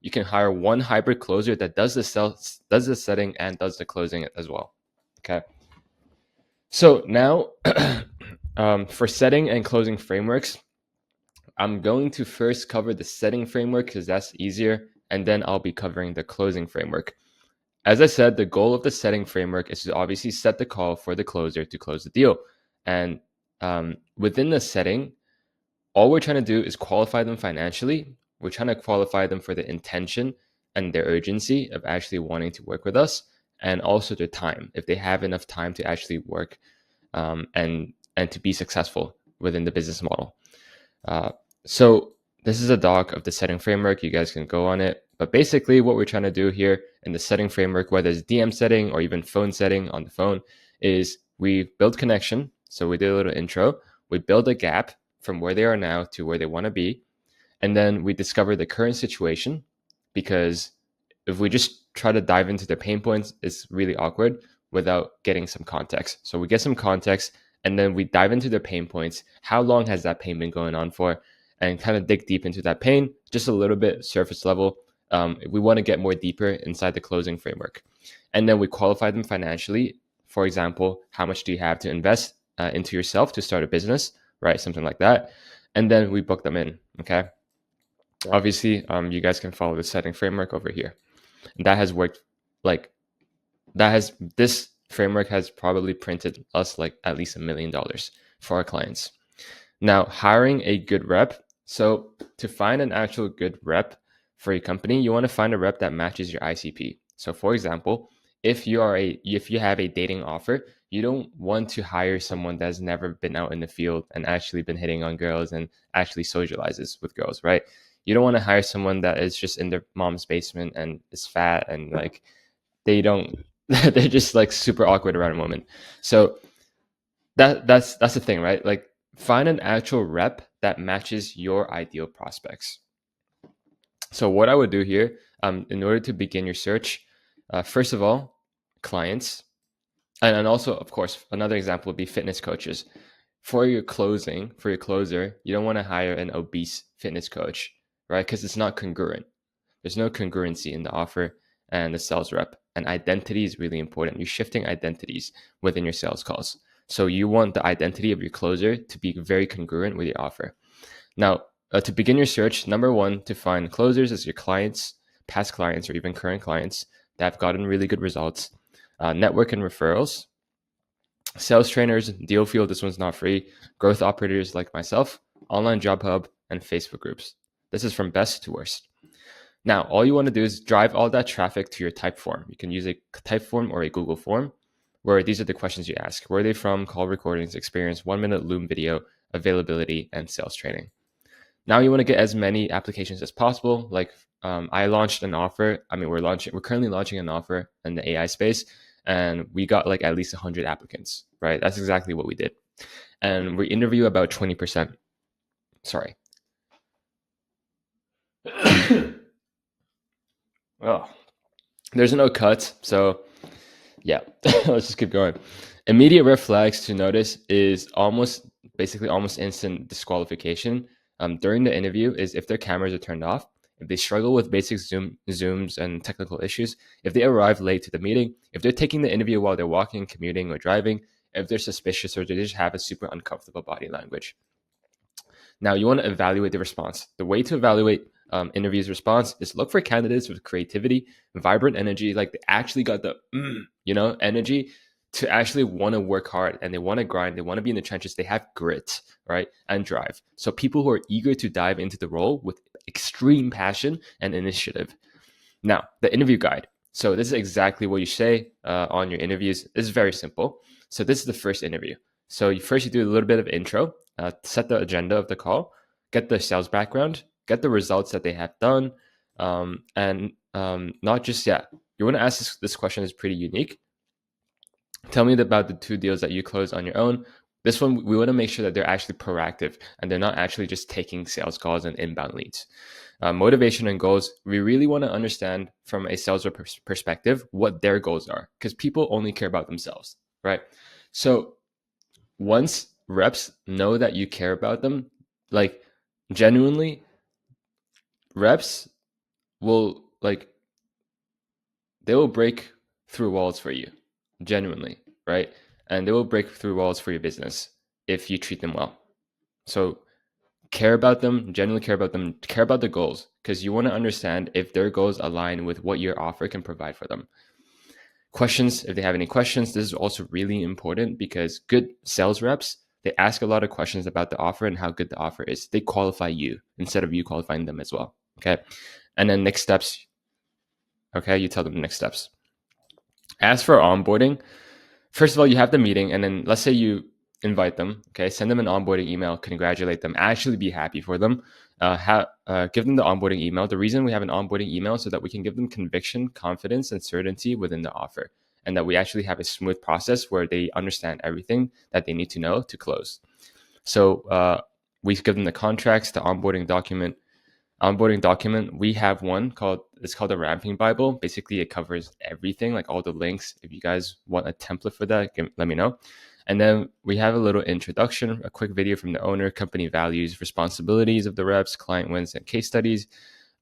you can hire one hybrid closer that does the setting and does the closing as well. Okay. So now, for setting and closing frameworks, I'm going to first cover the setting framework because that's easier, and then I'll be covering the closing framework. As I said, the goal of the setting framework is to obviously set the call for the closer to close the deal. And within the setting, all we're trying to do is qualify them financially. We're trying to qualify them for the intention and their urgency of actually wanting to work with us, and also their time, if they have enough time to actually work and to be successful within the business model. So this is a doc of the setting framework. You guys can go on it. But basically what we're trying to do here in the setting framework, whether it's DM setting or even phone setting on the phone, is we build connection. So we did a little intro. We build a gap from where they are now to where they want to be. And then we discover the current situation, because if we just try to dive into the pain points, it's really awkward without getting some context. So we get some context and then we dive into the pain points. How long has that pain been going on for? And kind of dig deep into that pain, just a little bit surface level. We want to get more deeper inside the closing framework. And then we qualify them financially. For example, how much do you have to invest into yourself to start a business, right? Something like that. And then we book them in, okay? Obviously, you guys can follow the setting framework over here. And that has worked this framework has probably printed us like at least $1 million for our clients. Now, hiring a good rep. So to find an actual good rep for your company, you want to find a rep that matches your ICP. So for example, if you have a dating offer, you don't want to hire someone that's never been out in the field and actually been hitting on girls and actually socializes with girls, right? You don't want to hire someone that is just in their mom's basement and is fat and like they don't they're just like super awkward around women. So that's the thing, right? Like find an actual rep that matches your ideal prospects. So what I would do here, in order to begin your search, first of all, clients, and also, of course, another example would be fitness coaches. For your closer, you don't want to hire an obese fitness coach, right? Because it's not congruent. There's no congruency in the offer and the sales rep. And identity is really important. You're shifting identities within your sales calls. So you want the identity of your closer to be very congruent with your offer. Now, to begin your search, number one, to find closers is your clients, past clients, or even current clients that have gotten really good results. Network and referrals, sales trainers, deal field, this one's not free, growth operators like myself, online job hub, and Facebook groups. This is from best to worst. Now, all you want to do is drive all that traffic to your type form. You can use a type form or a Google form where these are the questions you ask. Where are they from? Call recordings, experience, 1 minute Loom video, availability, and sales training. Now you want to get as many applications as possible. Like I launched an offer. I mean, we're currently launching an offer in the AI space, and we got like at least 100 applicants. Right, that's exactly what we did, and we interview about 20%. Sorry. Oh, there's no cuts, so yeah, let's just keep going. Immediate red flags to notice is almost instant disqualification during the interview is if their cameras are turned off, if they struggle with basic zooms and technical issues, if they arrive late to the meeting, if they're taking the interview while they're walking, commuting, or driving, if they're suspicious or they just have a super uncomfortable body language. Now, you want to evaluate the response. The way to evaluate interviews response is look for candidates with creativity, vibrant energy, like they actually got the energy to actually want to work hard and they want to grind. They want to be in the trenches. They have grit, right, and drive. So people who are eager to dive into the role with extreme passion and initiative. Now, the interview guide. So this is exactly what you say on your interviews. This is very simple. So this is the first interview. So you do a little bit of intro, set the agenda of the call, get the sales background, get the results that they have done, and not just yet. You want to ask this question is pretty unique. Tell me about the 2 deals that you closed on your own. This one, we want to make sure that they're actually proactive and they're not actually just taking sales calls and inbound leads. Motivation and goals, we really want to understand from a sales perspective what their goals are because people only care about themselves, right? So once reps know that you care about them, like genuinely, reps will they will break through walls for you, genuinely, right? And they will break through walls for your business if you treat them well. So care about them, genuinely care about them, care about the goals because you want to understand if their goals align with what your offer can provide for them. Questions, if they have any questions, this is also really important because good sales reps, they ask a lot of questions about the offer and how good the offer is. They qualify you instead of you qualifying them as well. Okay. And then next steps. Okay. You tell them the next steps. As for onboarding, first of all, you have the meeting, and then let's say you invite them. Okay, send them an onboarding email, congratulate them, actually be happy for them. Give them the onboarding email. The reason we have an onboarding email is so that we can give them conviction, confidence, and certainty within the offer, and that we actually have a smooth process where they understand everything that they need to know to close. So we give them the contracts, the onboarding document. We have one called the ramping bible. Basically it covers everything, like all the links. If you guys want a template for that, let me know. And then we have a little introduction, a quick video from the owner, company values, responsibilities of the reps, client wins and case studies,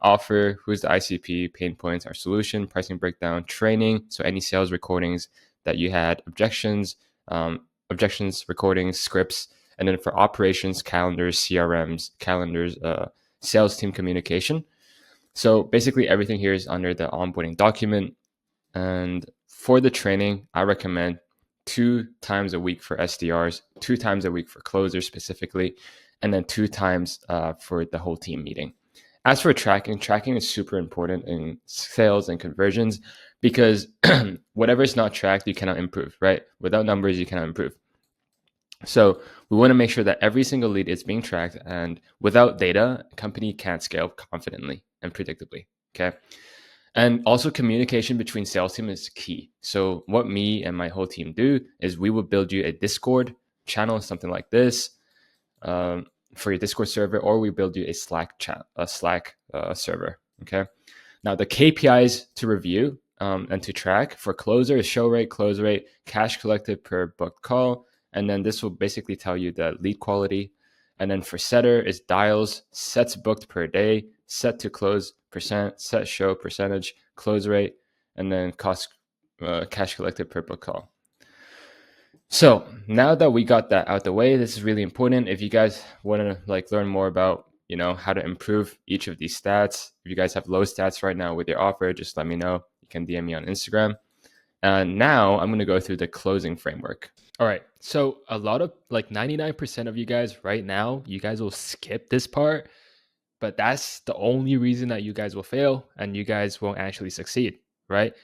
offer, who's the ICP, pain points, our solution, pricing breakdown, training, so any sales recordings that you had, objections, recordings, scripts. And then for operations, calendars, CRMs, sales team communication. So basically everything here is under the onboarding document. And for the training, I recommend 2 times a week for SDRs, 2 times a week for closers specifically, and then 2 times for the whole team meeting. As for tracking is super important in sales and conversions because whatever is not tracked, you cannot improve, right? Without numbers, you cannot improve. So we want to make sure that every single lead is being tracked, and without data, a company can't scale confidently and predictably. Okay. And also communication between sales team is key. So what me and my whole team do is we will build you a Discord channel, something like this, um, for your Discord server, or we build you a Slack server. Okay. Now the KPIs to review and to track for closer is show rate, close rate, cash collected per booked call, and then this will basically tell you the lead quality. And then for setter is dials, sets booked per day, set to close percent, set show percentage, close rate, and then cost cash collected per book call. So now that we got that out the way, this is really important. If you guys want to learn more about how to improve each of these stats, if you guys have low stats right now with your offer, just let me know. You can DM me on Instagram. And now I'm going to go through the closing framework. All right. So a lot of 99% of you guys right now, you guys will skip this part, but that's the only reason that you guys will fail and you guys won't actually succeed, right?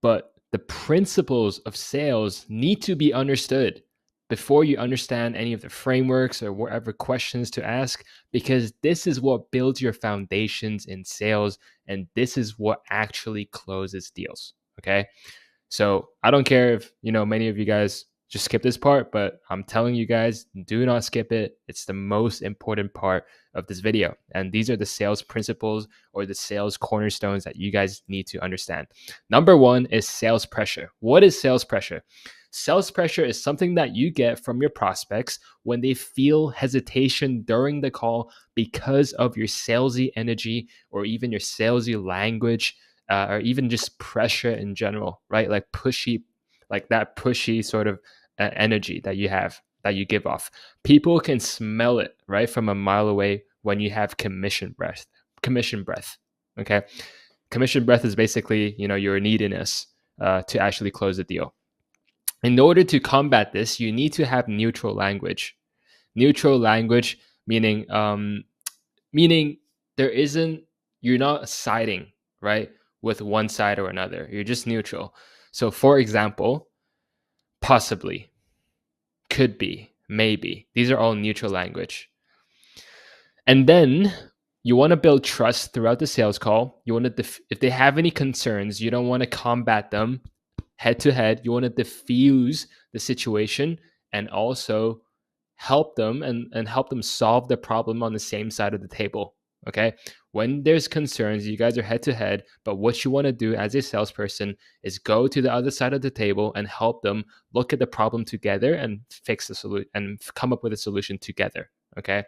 But the principles of sales need to be understood before you understand any of the frameworks or whatever questions to ask, because this is what builds your foundations in sales and this is what actually closes deals. Okay. So I don't care if, many of you guys just skip this part, but I'm telling you guys, do not skip it. It's the most important part of this video. And these are the sales principles or the sales cornerstones that you guys need to understand. Number one is sales pressure. What is sales pressure? Sales pressure is something that you get from your prospects when they feel hesitation during the call because of your salesy energy or even your salesy language, or even just pressure in general, right? Like pushy, like that pushy sort of energy that you have, that you give off. People can smell it right from a mile away when you have commission breath. Commission breath. Okay. Commission breath is basically, your neediness to actually close the deal. In order to combat this, you need to have neutral language. Neutral language meaning there isn't, you're not siding, right, with one side or another. You're just neutral. So for example, possibly, could be, maybe. These are all neutral language. And then you want to build trust throughout the sales call. You want to, if they have any concerns, you don't want to combat them head to head. You want to diffuse the situation and also help them and help them solve the problem on the same side of the table. Okay. When there's concerns, you guys are head to head, but what you want to do as a salesperson is go to the other side of the table and help them look at the problem together and fix the solution and come up with a solution together. Okay.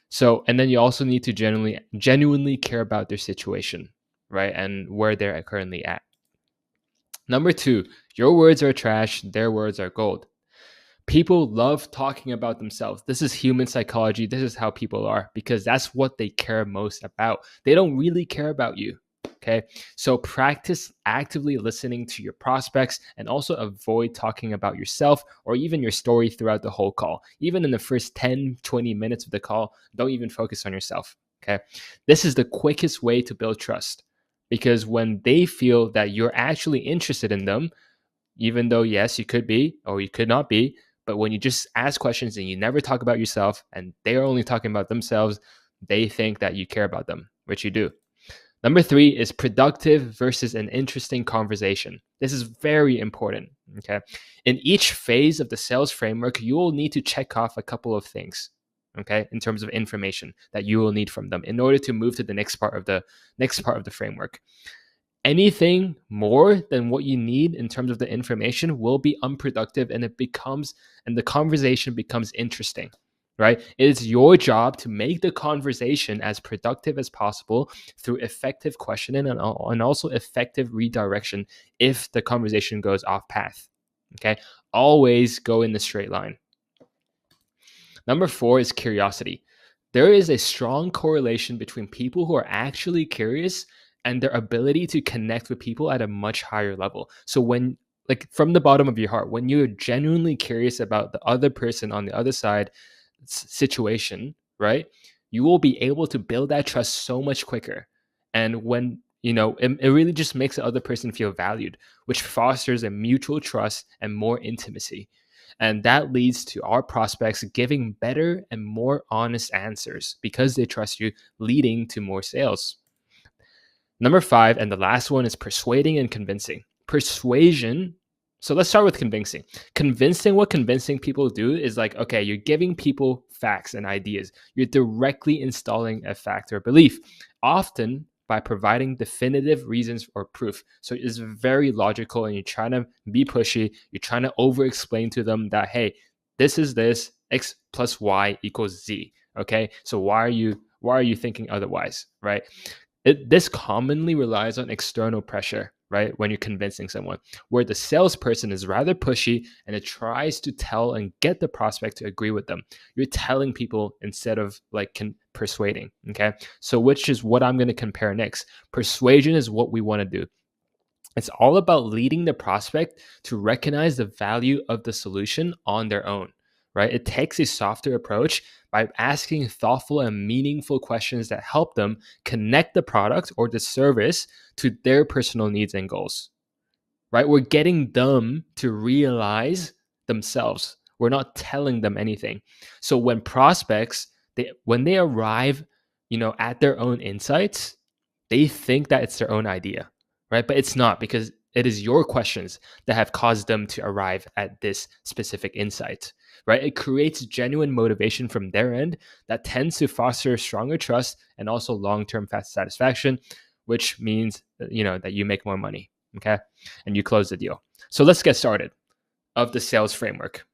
So, and then you also need to genuinely care about their situation, right? And where they're currently at. Number two, your words are trash, their words are gold. People love talking about themselves. This is human psychology. This is how people are because that's what they care most about. They don't really care about you. Okay. So practice actively listening to your prospects and also avoid talking about yourself or even your story throughout the whole call. Even in the first 10, 20 minutes of the call, don't even focus on yourself. Okay. This is the quickest way to build trust because when they feel that you're actually interested in them, even though, yes, you could be or you could not be, but when you just ask questions and you never talk about yourself and they're only talking about themselves, they think that you care about them, which you do. Number three is productive versus an interesting conversation. This is very important. Okay. In each phase of the sales framework, you will need to check off a couple of things. Okay, in terms of information that you will need from them in order to move to the next part of the framework. Anything more than what you need in terms of the information will be unproductive and the conversation becomes interesting, right? It is your job to make the conversation as productive as possible through effective questioning and also effective redirection if the conversation goes off path. Okay. Always go in the straight line. Number four is curiosity. There is a strong correlation between people who are actually curious and their ability to connect with people at a much higher level. So when, from the bottom of your heart, when you're genuinely curious about the other person on the other side situation, right? you will be able to build that trust so much quicker. And when, it really just makes the other person feel valued, which fosters a mutual trust and more intimacy. And that leads to our prospects giving better and more honest answers because they trust you, leading to more sales. Number 5, and the last one, is persuading and convincing. Persuasion. So let's start with convincing. Convincing, what convincing people do is like, okay, you're giving people facts and ideas. You're directly installing a fact or belief, often by providing definitive reasons or proof. So it's very logical, and you're trying to be pushy. You're trying to over explain to them that, hey, this is this, X plus Y equals Z. Okay. So why are you thinking otherwise? Right. This commonly relies on external pressure, right? When you're convincing someone, where the salesperson is rather pushy and it tries to tell and get the prospect to agree with them. You're telling people instead of like persuading. Okay. So, which is what I'm going to compare next. Persuasion is what we want to do. It's all about leading the prospect to recognize the value of the solution on their own, right? It takes a softer approach by asking thoughtful and meaningful questions that help them connect the product or the service to their personal needs and goals, right? We're getting them to realize themselves. We're not telling them anything. So when prospects, when they arrive, at their own insights, they think that it's their own idea, right? But it's not, because it is your questions that have caused them to arrive at this specific insight, right? It creates genuine motivation from their end that tends to foster stronger trust and also long-term fast satisfaction, which means, that you make more money, okay? And you close the deal. So let's get started of the sales framework.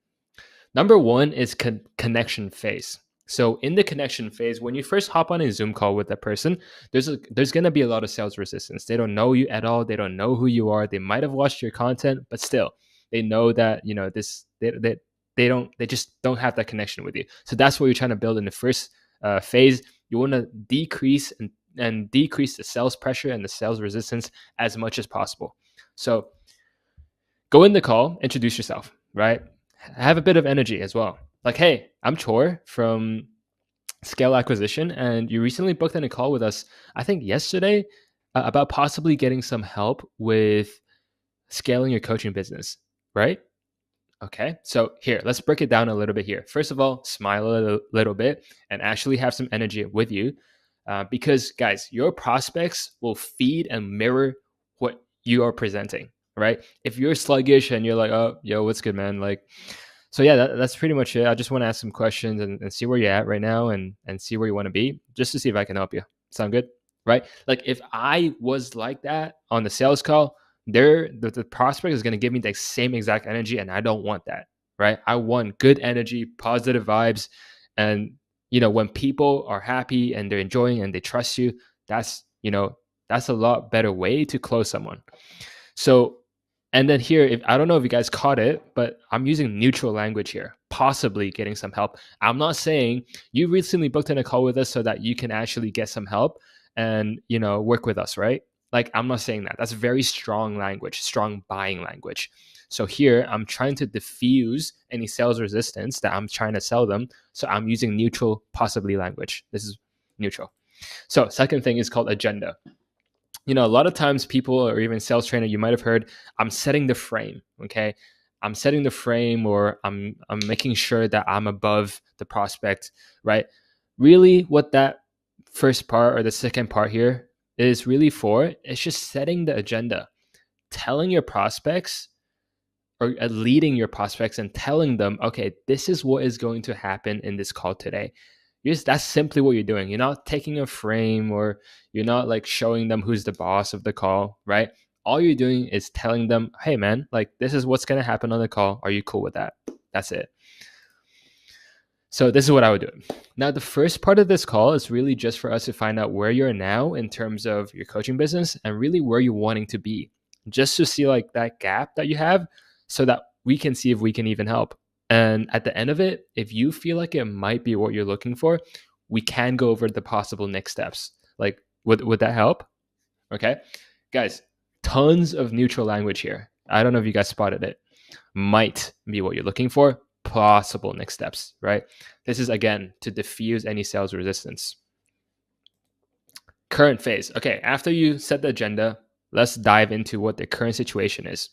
Number 1 is connection phase. So in the connection phase, when you first hop on a Zoom call with that person, there's going to be a lot of sales resistance. They don't know you at all. They don't know who you are. They might have watched your content, but still, they know that they just don't have that connection with you. So that's what you're trying to build in the first phase. You want to decrease and decrease the sales pressure and the sales resistance as much as possible. So go in the call, introduce yourself, right? Have a bit of energy as well. Like, hey, I'm Chor from Scale Acquisition, and you recently booked in a call with us, I think yesterday, about possibly getting some help with scaling your coaching business, right? Okay, so here, let's break it down a little bit here. First of all, smile a little bit and actually have some energy with you, because, guys, your prospects will feed and mirror what you are presenting, right? If you're sluggish and you're like, oh, yo, what's good, man? Like, so yeah, that's pretty much it. I just want to ask some questions and see where you're at right now, and see where you want to be, just to see if I can help you. Sound good? Right? Like, if I was like that on the sales call, the prospect is going to give me the same exact energy, and I don't want that, right? I want good energy, positive vibes, and when people are happy and they're enjoying and they trust you, that's that's a lot better way to close someone. So, and then here, if I don't know if you guys caught it, but I'm using neutral language here, possibly getting some help. I'm not saying you recently booked in a call with us so that you can actually get some help and work with us, right? Like, I'm not saying that. That's very strong language, strong buying language. So here, I'm trying to diffuse any sales resistance that I'm trying to sell them. So I'm using neutral, possibly language. This is neutral. So second thing is called agenda. A lot of times people, or even sales trainer, you might have heard, I'm setting the frame. Okay. I'm setting the frame, or I'm making sure that I'm above the prospect, right? Really, what that first part or the second part here is really for, it's just setting the agenda, telling your prospects, or leading your prospects and telling them, okay, this is what is going to happen in this call today. That's simply what you're doing. You're not taking a frame, or you're not like showing them who's the boss of the call, right? All you're doing is telling them, hey man, like, this is what's going to happen on the call. Are you cool with that? That's it. So this is what I would do. Now, the first part of this call is really just for us to find out where you're now in terms of your coaching business, and really where you're wanting to be, just to see like that gap that you have, so that we can see if we can even help. And at the end of it, if you feel like it might be what you're looking for, we can go over the possible next steps. Like, would that help? Okay. Guys, tons of neutral language here. I don't know if you guys spotted it. Might be what you're looking for, possible next steps, right? This is, again, to diffuse any sales resistance. Current phase. Okay, after you set the agenda, let's dive into what the current situation is.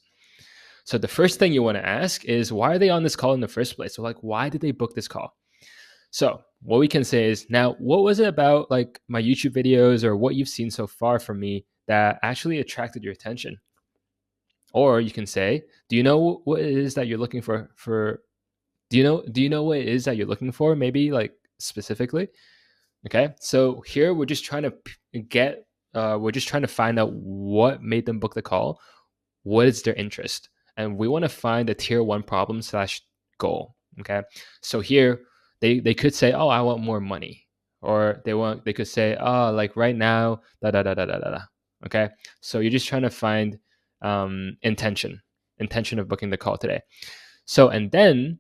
So the first thing you want to ask is, why are they on this call in the first place? So like, why did they book this call? So what we can say is, now, what was it about like my YouTube videos or what you've seen so far from me that actually attracted your attention? Or you can say, do you know what it is that you're looking for? Do you know what it is that you're looking for? Maybe like specifically. Okay, so here we're just trying to we're just trying to find out what made them book the call, what is their interest, and we want to find a tier one problem slash goal. Okay, so here they could say, oh, I want more money, or they could say, oh, like right now, da da da da da da. Okay, so you're just trying to find intention of booking the call today. So, and then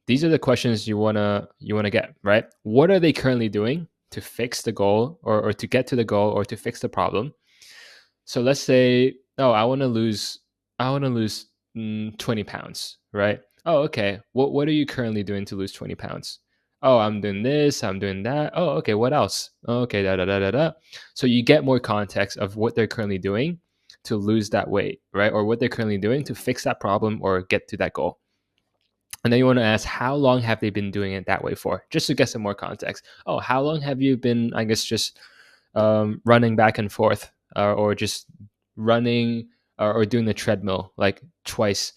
these are the questions you wanna get, right? What are they currently doing to fix the goal, or to get to the goal, or to fix the problem? So let's say, oh, I want to lose 20 pounds, right? Oh, okay. What are you currently doing to lose 20 pounds? Oh, I'm doing this, I'm doing that. Oh, okay. What else? Oh, okay, da da da da da. So you get more context of what they're currently doing to lose that weight, right? Or what they're currently doing to fix that problem or get to that goal. And then you want to ask, how long have they been doing it that way for? Just to get some more context. Oh, how long have you been, I guess, just running back and forth, or just running, or doing the treadmill like twice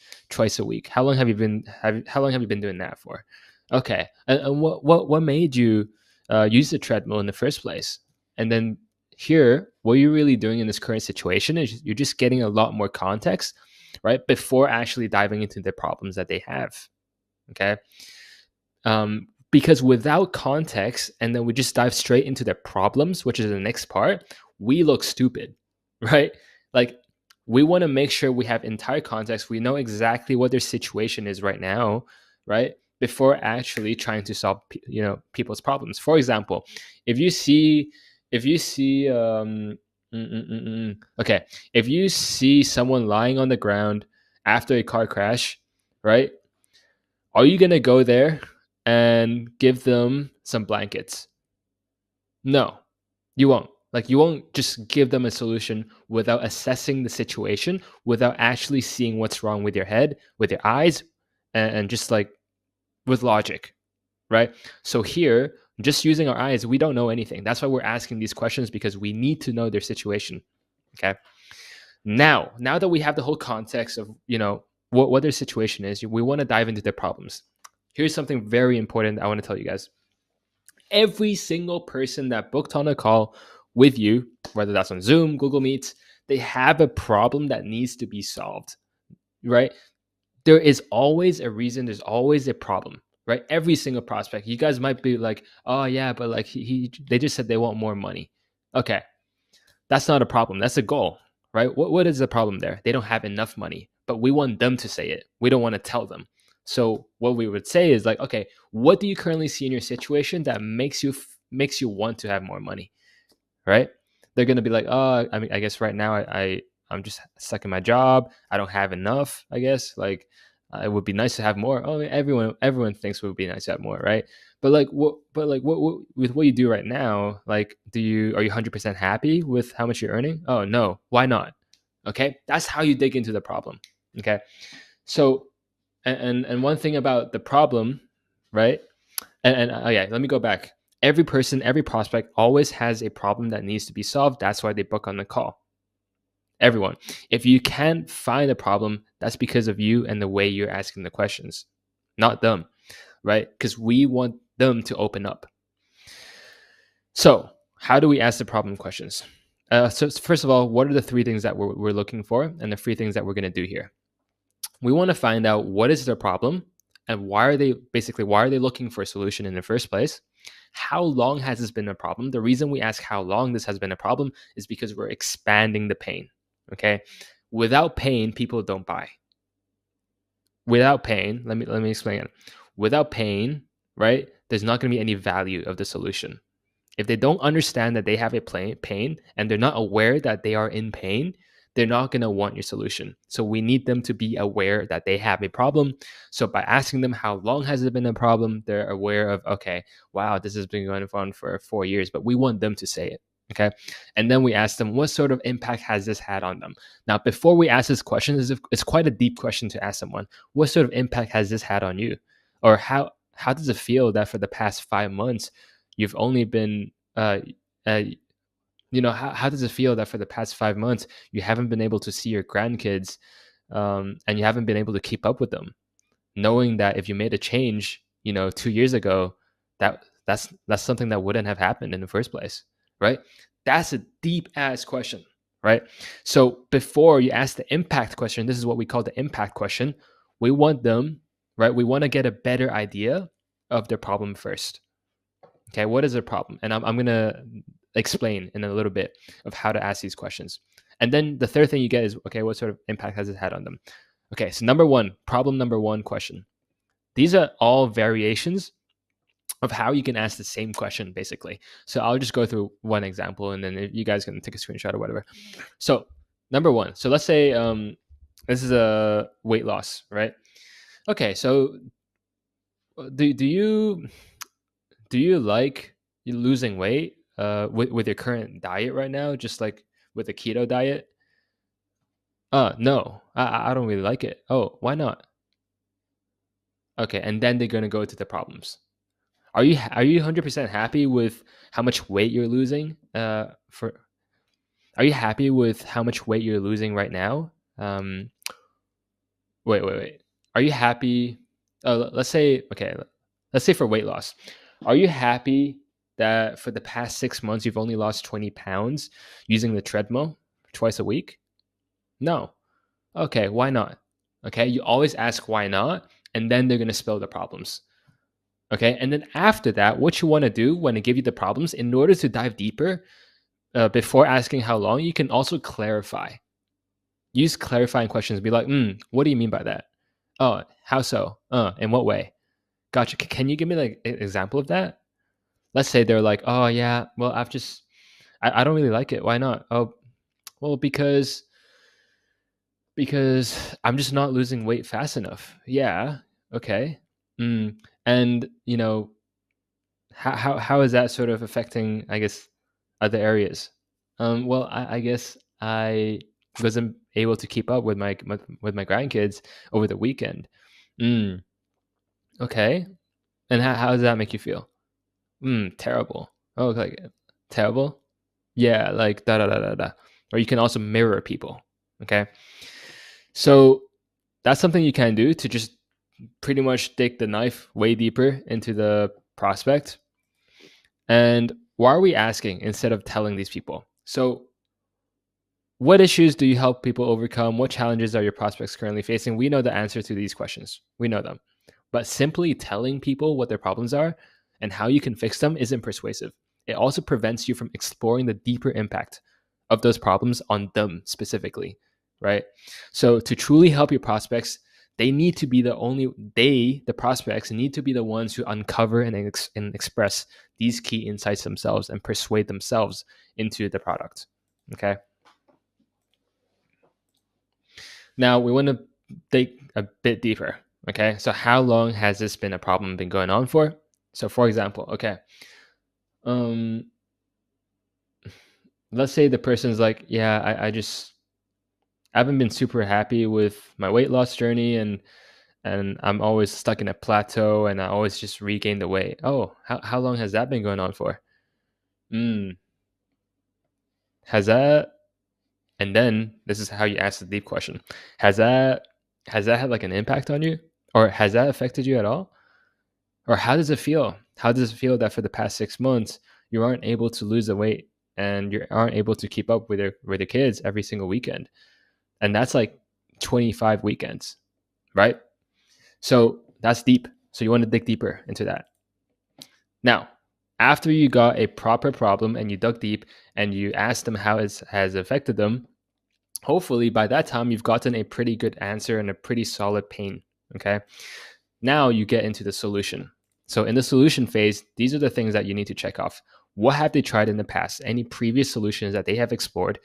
a week? How long have you been doing that for? Okay, and what made you use the treadmill in the first place? And then here, what you're really doing in this current situation is you're just getting a lot more context, right, before actually diving into the problems that they have. Okay. Because without context, and then we just dive straight into their problems, which is the next part, we look stupid, right? Like, we want to make sure we have entire context. We know exactly what their situation is right now, right? Before actually trying to solve, people's problems. For example, if you see, okay, if you see someone lying on the ground after a car crash, right? Are you going to go there and give them some blankets? No, you won't. Like, you won't just give them a solution without assessing the situation, without actually seeing what's wrong with your head, with your eyes, and just like with logic, right? So here, just using our eyes, we don't know anything. That's why we're asking these questions, because we need to know their situation. Okay. Now that we have the whole context of, what their situation is, we want to dive into their problems. Here's something very important I want to tell you guys. Every single person that booked on a call with you, whether that's on Zoom, Google Meets, they have a problem that needs to be solved, right? There is always a reason, there's always a problem, right? Every single prospect. You guys might be like, oh yeah, but like they just said they want more money. Okay, that's not a problem. That's a goal, right? What is the problem there? They don't have enough money, but we want them to say it. We don't want to tell them. So what we would say is like, okay, what do you currently see in your situation that makes you want to have more money, right? They're gonna be like, oh, I mean, I guess right now I'm just stuck in my job. I don't have enough. I guess like it would be nice to have more. Oh, everyone thinks it would be nice to have more, right? What with what you do right now? Like, are you 100% happy with how much you're earning? Oh no, why not? Okay, that's how you dig into the problem. Okay, so and one thing about the problem, right? And oh yeah, let me go back. Every person, every prospect always has a problem that needs to be solved. That's why they book on the call. Everyone. If you can't find a problem, that's because of you and the way you're asking the questions, not them, right? Because we want them to open up. So, how do we ask the problem questions? So, first of all, what are the three things that we're looking for, and the three things that we're going to do here? We want to find out what is their problem, and why are they looking for a solution in the first place? How long has this been a problem? The reason we ask how long this has been a problem is because we're expanding the pain. Okay, without pain, people don't buy. Without pain, let me explain it. Without pain, right? There's not going to be any value of the solution. If they don't understand that they have a pain and they're not aware that they are in pain, they're not going to want your solution. So we need them to be aware that they have a problem. So by asking them how long has it been a problem, they're aware of, okay, wow, this has been going on for 4 years, but we want them to say it. Okay. And then we ask them, what sort of impact has this had on them? Now, before we ask this question, it's quite a deep question to ask someone. What sort of impact has this had on you? Or how does it feel that for the past 5 months, you've only been, how does it feel that for the past 5 months, you haven't been able to see your grandkids, and you haven't been able to keep up with them, knowing that if you made a change, 2 years ago, that's something that wouldn't have happened in the first place, right? That's a deep ass question, right? So before you ask the impact question, this is what we call the impact question. We want them, right? We want to get a better idea of their problem first. Okay, what is their problem? And I'm gonna explain in a little bit of how to ask these questions. And then the third thing you get is, okay, what sort of impact has it had on them? Okay, so problem number one question. These are all variations of how you can ask the same question, basically. So I'll just go through one example, and then you guys can take a screenshot or whatever. So number one, so let's say this is a weight loss, right? Okay, so do you like losing weight with your current diet right now, just like with the keto diet? No, I don't really like it. Oh, why not? Okay, and then they're gonna go to the problems. Are you 100% happy with how much weight you're losing? Are you happy with how much weight you're losing right now? Wait. Are you happy? Let's say for weight loss. Are you happy that for the past 6 months you've only lost 20 pounds using the treadmill twice a week? No. Okay, why not? Okay, you always ask why not, and then they're gonna spill the problems. Okay, and then after that, what you want to do when they give you the problems, in order to dive deeper, before asking how long, you can also clarify. Use clarifying questions. Be like, what do you mean by that? Oh, how so? In what way? Gotcha. Can you give me like an example of that? Let's say they're like, oh yeah, well I don't really like it. Why not? Oh, well because I'm just not losing weight fast enough. Yeah. Okay. And how is that sort of affecting, I guess, other areas? Well, I guess I wasn't able to keep up with my grandkids over the weekend. Mm, okay. And how does that make you feel? Terrible. Oh, like terrible. Yeah, like da da da da da. Or you can also mirror people. Okay. So that's something you can do to just pretty much dig the knife way deeper into the prospect. And why are we asking instead of telling these people? So, what issues do you help people overcome? What challenges are your prospects currently facing? We know the answer to these questions. We know them. But simply telling people what their problems are and how you can fix them isn't persuasive. It also prevents you from exploring the deeper impact of those problems on them specifically, right? So, to truly help your prospects, the prospects need to be the ones who uncover and express these key insights themselves and persuade themselves into the product. Okay. Now we want to dig a bit deeper. Okay. So how long has this been a problem been going on for? So for example, okay. Let's say the person's like, yeah, I haven't been super happy with my weight loss journey, and I'm always stuck in a plateau, and I always just regain the weight. Oh, how long has that been going on for? Has that, and then this is how you ask the deep question. Has that had like an impact on you? Or has that affected you at all? Or how does it feel? How does it feel that for the past 6 months you aren't able to lose the weight and you aren't able to keep up with your kids every single weekend? And that's like 25 weekends, right? So that's deep. So you want to dig deeper into that. Now, after you got a proper problem and you dug deep and you asked them how it has affected them, hopefully by that time you've gotten a pretty good answer and a pretty solid pain. Okay. Now you get into the solution. So in the solution phase, these are the things that you need to check off. What have they tried in the past? Any previous solutions that they have explored?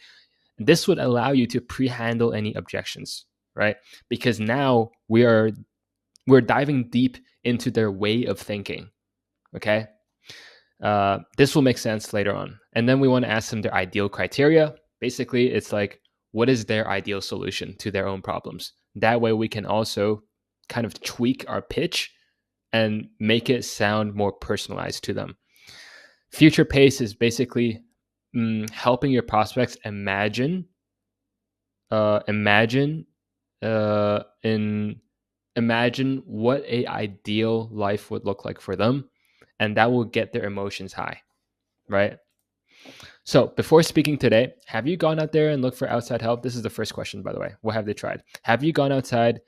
This would allow you to pre-handle any objections, right? Because now we're diving deep into their way of thinking. Okay. This will make sense later on. And then we want to ask them their ideal criteria. Basically, it's like, what is their ideal solution to their own problems? That way we can also kind of tweak our pitch and make it sound more personalized to them. Future pace is basically helping your prospects imagine uh, imagine imagine what a ideal life would look like for them, and that will get their emotions high, right? So before speaking today, have you gone out there and looked for outside help? This is the first question, by the way. What have they tried? Have you gone outside?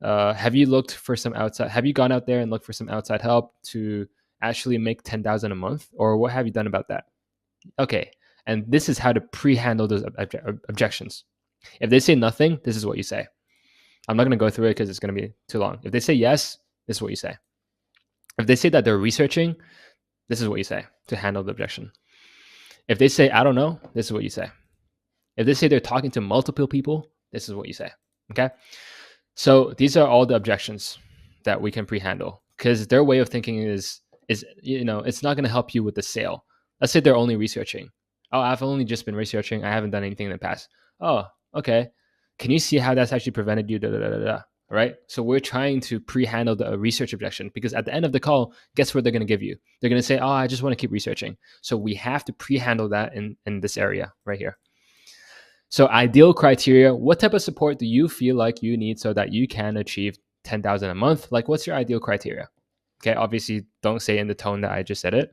Have you looked for some outside? Have you gone out there and looked for some outside help to actually make 10,000 a month, or what have you done about that? Okay, and this is how to pre-handle those objections. If they say nothing, this is what you say. I'm not going to go through it because it's going to be too long. If they say yes, this is what you say. If they say that they're researching, this is what you say to handle the objection. If they say, I don't know, this is what you say. If they say they're talking to multiple people, this is what you say. Okay. So these are all the objections that we can pre-handle, because their way of thinking is it's not going to help you with the sale. Let's say they're only researching. Oh, I've only just been researching. I haven't done anything in the past. Oh, okay. Can you see how that's actually prevented you? Da, da, da, da, da. Right. So we're trying to pre-handle the research objection, because at the end of the call, guess what they're going to give you? They're going to say, oh, I just want to keep researching. So we have to pre-handle that in this area right here. So ideal criteria, what type of support do you feel like you need so that you can achieve 10,000 a month? Like, what's your ideal criteria? Okay, obviously don't say in the tone that I just said it.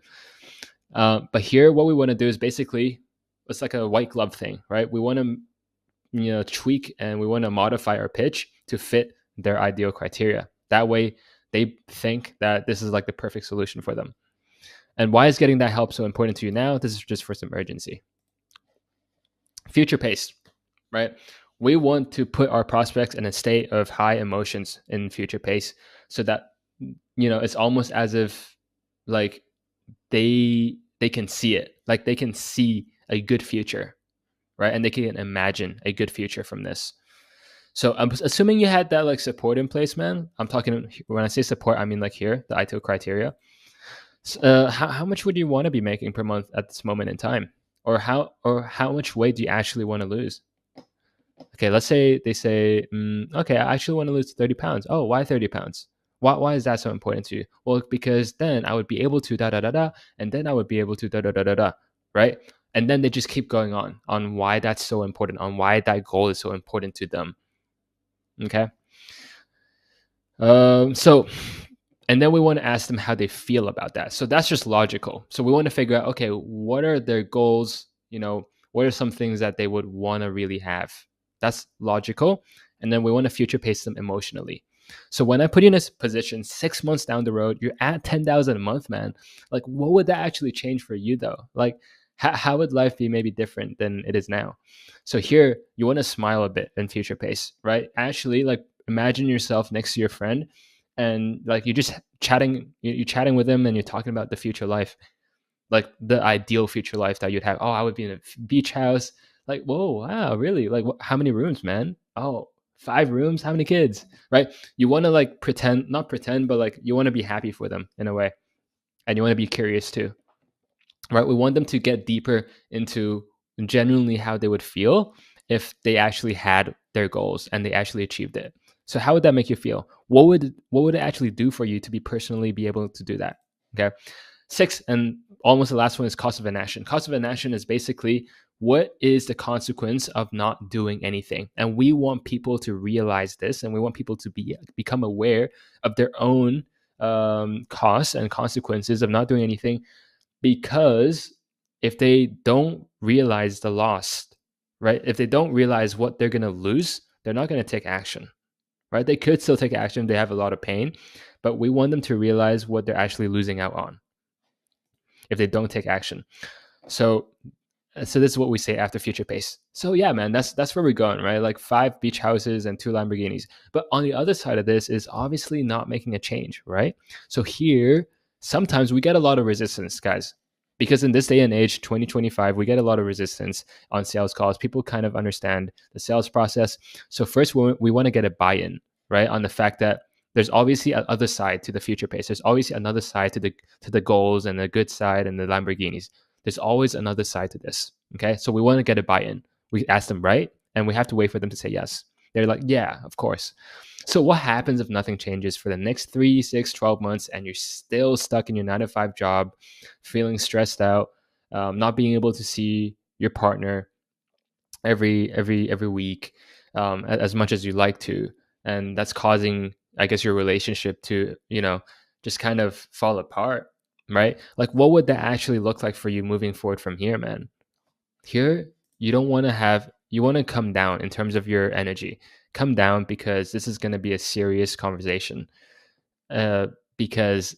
But here, what we want to do is basically, it's like a white glove thing, right? We want to tweak and we want to modify our pitch to fit their ideal criteria. That way they think that this is like the perfect solution for them. And why is getting that help so important to you now? This is just for some urgency. Future pace, right? We want to put our prospects in a state of high emotions in future pace, so that it's almost as if like they can see it, like they can see a good future, right? And they can imagine a good future from this. So I'm assuming you had that like support in place, man. I'm talking, when I say support, I mean like here, the ideal criteria. How much would you want to be making per month at this moment in time? Or how much weight do you actually want to lose? Okay, let's say they say, okay, I actually want to lose 30 pounds. Oh, why 30 pounds? Why is that so important to you? Well, because then I would be able to da da da da, and then I would be able to da da da da da, right? And then they just keep going on why that's so important, on why that goal is so important to them. Okay. So, and then we want to ask them how they feel about that. So that's just logical. So we want to figure out, okay, what are their goals? What are some things that they would want to really have? That's logical. And then we want to future pace them emotionally. So when I put you in this position 6 months down the road, you're at 10,000 a month, man. Like, what would that actually change for you though? Like, how would life be maybe different than it is now? So here, you want to smile a bit in future pace, right? Actually, like, imagine yourself next to your friend, and like you're just chatting, you're chatting with them, and you're talking about the future life, like the ideal future life that you'd have. Oh, I would be in a beach house. Like, whoa, wow, really? Like, how many rooms, man? Oh, 5 rooms. How many kids? Right? You want to like pretend, not pretend, but like you want to be happy for them in a way, and you want to be curious too, right? We want them to get deeper into genuinely how they would feel if they actually had their goals and they actually achieved it. So how would that make you feel? What would it actually do for you to be able to do that? Okay. 6, and almost the last one, is cost of inaction. Cost of inaction is basically, what is the consequence of not doing anything? And we want people to realize this, and we want people to become aware of their own costs and consequences of not doing anything. Because if they don't realize the loss, right? If they don't realize what they're going to lose, they're not going to take action, right? They could still take action. They have a lot of pain, but we want them to realize what they're actually losing out on if they don't take action. So this is what we say after future pace. So yeah, man, that's where we're going, right? Like 5 beach houses and 2 Lamborghinis. But on the other side of this is obviously not making a change, right? So here, sometimes we get a lot of resistance, guys, because in this day and age, 2025, we get a lot of resistance on sales calls. People kind of understand the sales process. So first, we want to get a buy-in, right, on the fact that there's obviously another side to the future pace. There's obviously another side to the goals and the good side and the Lamborghinis. There's always another side to this. Okay, so we want to get a buy-in. We ask them, right, and we have to wait for them to say yes. They're like, yeah, of course. So what happens if nothing changes for the next 3, 6, 12 months and you're still stuck in your 9 to 5 job, feeling stressed out, not being able to see your partner every week as much as you like to, and that's causing, I guess, your relationship to just kind of fall apart, right? Like, what would that actually look like for you moving forward from here, man? Here, you don't want to have you want to come down in terms of your energy. Come down, because this is going to be a serious conversation, uh, because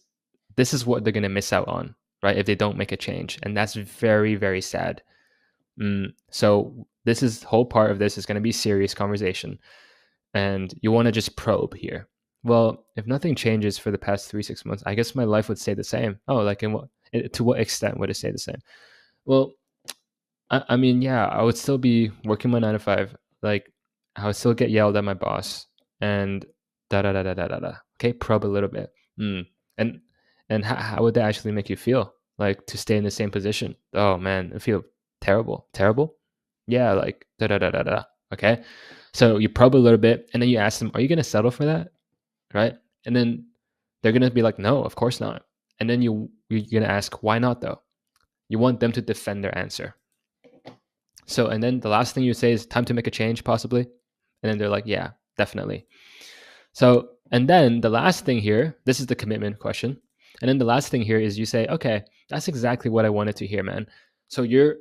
this is what they're going to miss out on, right, if they don't make a change, and that's very, very sad. So this is whole part of this is going to be serious conversation, and you want to just probe here. Well, if nothing changes for the past 3, 6 months, I guess my life would stay the same. Oh, like to what extent would it stay the same? Well, I mean, yeah, I would still be working my 9 to 5. Like, I would still get yelled at my boss, and da da da da da da da. Okay, probe a little bit. Mm. And how would that actually make you feel? Like, to stay in the same position? Oh man, I feel terrible. Terrible? Yeah, like da da da da da. Okay, so you probe a little bit, and then you ask them, "Are you gonna settle for that?" Right? And then they're gonna be like, "No, of course not." And then you're gonna ask, "Why not though?" You want them to defend their answer. So, and then the last thing you say is, time to make a change, possibly. And then they're like, yeah, definitely. So, and then the last thing here, this is the commitment question. And then the last thing here is you say, okay, that's exactly what I wanted to hear, man. So you're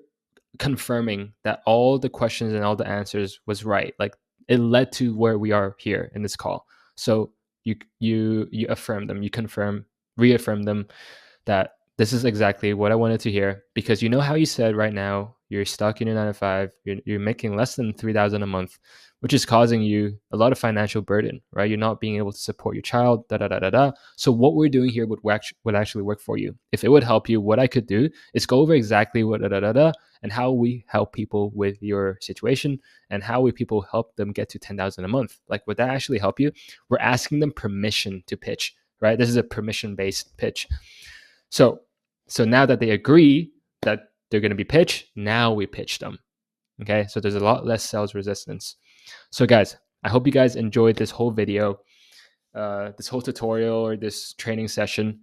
confirming that all the questions and all the answers was right. Like, it led to where we are here in this call. So you affirm them, you reaffirm them that this is exactly what I wanted to hear, because you know how you said right now you're stuck in your 9 to 5, you're making less than 3,000 a month, which is causing you a lot of financial burden, right? You're not being able to support your child, da da da da da. So what we're doing here would actually work for you. If it would help you, what I could do is go over exactly what da da da da and how we help people with your situation and how we people help them get to 10,000 a month. Like, would that actually help you? We're asking them permission to pitch, right? This is a permission based pitch. So now that they agree that they're going to be pitched, now we pitch them. Okay, so there's a lot less sales resistance. So guys, I hope you guys enjoyed this whole video, this whole tutorial or this training session.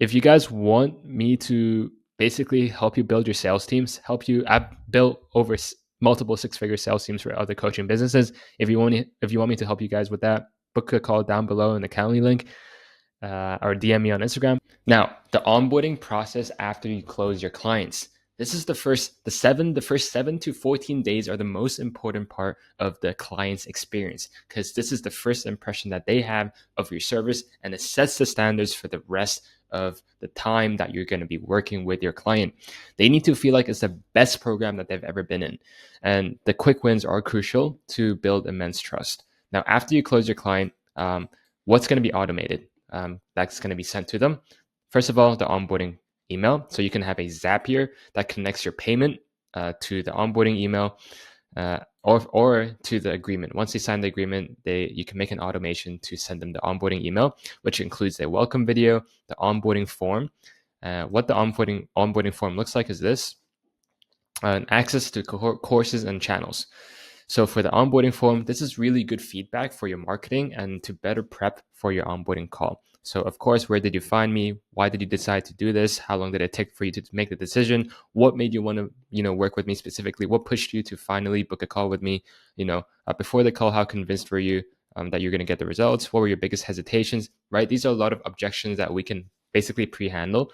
If you guys want me to basically help you build your sales teams, I've built over multiple 6-figure sales teams for other coaching businesses. If you want me to help you guys with that, book a call down below in the Calendly link. Or DM me on Instagram. Now, the onboarding process after you close your clients. This is the first 7 to 14 days are the most important part of the client's experience, because this is the first impression that they have of your service, and it sets the standards for the rest of the time that you're going to be working with your client. They need to feel like it's the best program that they've ever been in. And the quick wins are crucial to build immense trust. Now, after you close your client, what's going to be automated? That's going to be sent to them. First of all, the onboarding email. So you can have a Zapier that connects your payment to the onboarding email or to the agreement. Once they sign the agreement, you can make an automation to send them the onboarding email, which includes a welcome video, the onboarding form. What the onboarding form looks like is this: access to courses and channels. So for the onboarding form, this is really good feedback for your marketing and to better prep for your onboarding call. So of course, where did you find me? Why did you decide to do this? How long did it take for you to make the decision? What made you want to, work with me specifically? What pushed you to finally book a call with me? Before the call, how convinced were you that you're going to get the results? What were your biggest hesitations? Right? These are a lot of objections that we can basically pre-handle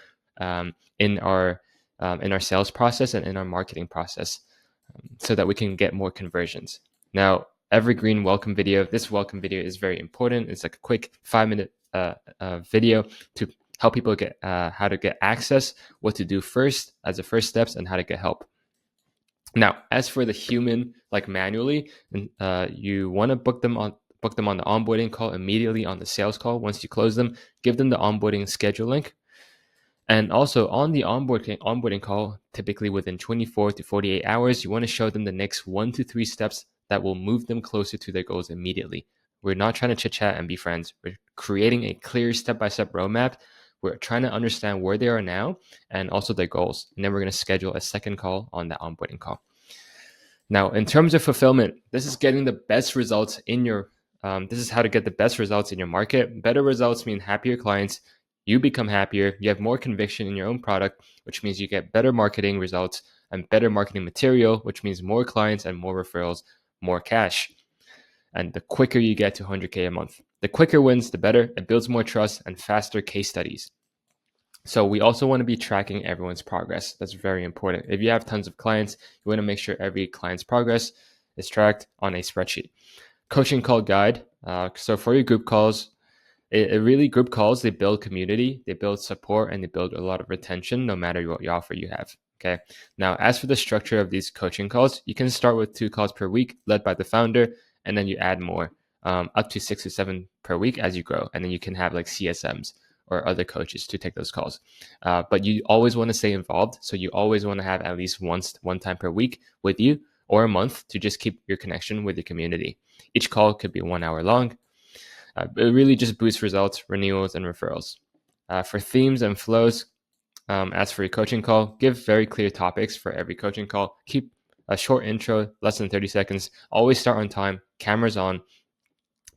in our sales process and in our marketing process, so that we can get more conversions. Now, evergreen welcome video. This welcome video is very important. It's like a quick 5-minute video to help people get how to get access, what to do first as the first steps, and how to get help. Now, as for the human, like manually, you want to book them on the onboarding call immediately on the sales call. Once you close them, give them the onboarding schedule link. And also on the onboarding call, typically within 24 to 48 hours, you want to show them the next 1 to 3 steps that will move them closer to their goals immediately. We're not trying to chit chat and be friends. We're creating a clear step-by-step roadmap. We're trying to understand where they are now and also their goals. And then we're going to schedule a second call on that onboarding call. Now, in terms of fulfillment, this is getting the best results in your. This is how to get the best results in your market. Better results mean happier clients. You become happier. You have more conviction in your own product, which means you get better marketing results and better marketing material, which means more clients and more referrals, more cash. And the quicker you get to 100K a month, the quicker wins, the better. It builds more trust and faster case studies. So we also want to be tracking everyone's progress. That's very important. If you have tons of clients, you want to make sure every client's progress is tracked on a spreadsheet. Coaching call guide. So for your group calls, group calls, they build community, they build support, and they build a lot of retention no matter what offer you have. Okay. Now, as for the structure of these coaching calls, you can start with 2 calls per week led by the founder, and then you add more, up to 6 to 7 per week as you grow. And then you can have like CSMs or other coaches to take those calls. But you always want to stay involved. So you always want to have at least one time per week with you or a month to just keep your connection with your community. Each call could be 1 hour long. It really just boosts results, renewals, and referrals. For themes and flows, as for your coaching call, give very clear topics for every coaching call. Keep a short intro, less than 30 seconds. Always start on time, cameras on.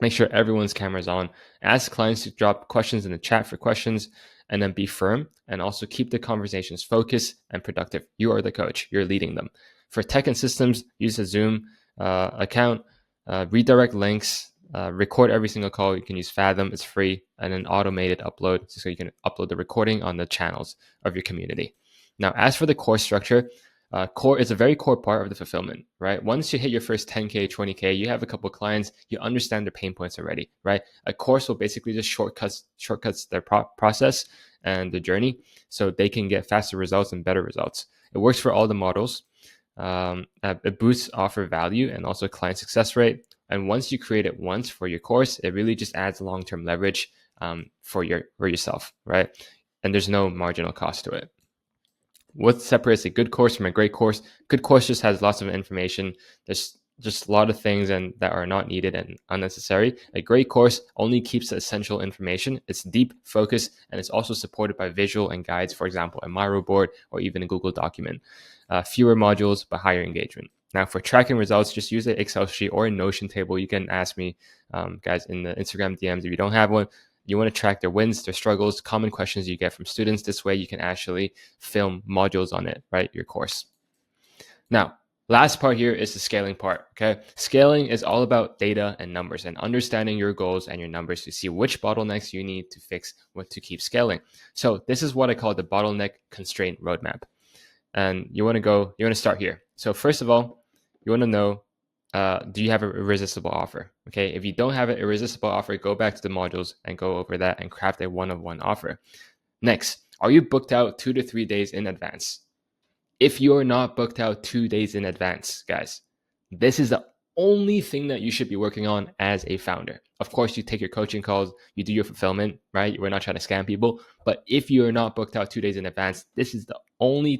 Make sure everyone's camera's on. Ask clients to drop questions in the chat for questions, and then be firm and also keep the conversations focused and productive. You are the coach. You're leading them. For tech and systems, use a Zoom account, redirect links, record every single call. You can use Fathom. It's free, and an automated upload so you can upload the recording on the channels of your community. Now, as for the course structure, core is a very core part of the fulfillment, right? Once you hit your first 10K, 20K, you have a couple of clients, you understand their pain points already, right? A course will basically just shortcuts their process and the journey so they can get faster results and better results. It works for all the models. It boosts offer value and also client success rate. And once you create it once for your course, it really just adds long-term leverage for yourself, right? And there's no marginal cost to it. What separates a good course from a great course? Good course just has lots of information. There's just a lot of things and that are not needed and unnecessary. A great course only keeps the essential information. It's deep, focused, and it's also supported by visual and guides, for example, a Miro board or even a Google document. Fewer modules, but higher engagement. Now, for tracking results, just use an Excel sheet or a Notion table. You can ask me, guys, in the Instagram DMs if you don't have one. You want to track their wins, their struggles, common questions you get from students. This way you can actually film modules on it, right? Your course. Now, last part here is the scaling part, okay? Scaling is all about data and numbers and understanding your goals and your numbers to see which bottlenecks you need to fix to keep scaling. So this is what I call the bottleneck constraint roadmap. And you want to start here. So first of all, you want to know, do you have an irresistible offer? Okay, if you don't have an irresistible offer, go back to the modules and go over that and craft a one-of-one offer. Next, are you booked out 2 to 3 days in advance? If you're not booked out 2 days in advance, guys, this is the only thing that you should be working on as a founder. Of course, you take your coaching calls, you do your fulfillment, right? We're not trying to scam people. But if you're not booked out 2 days in advance, this is the only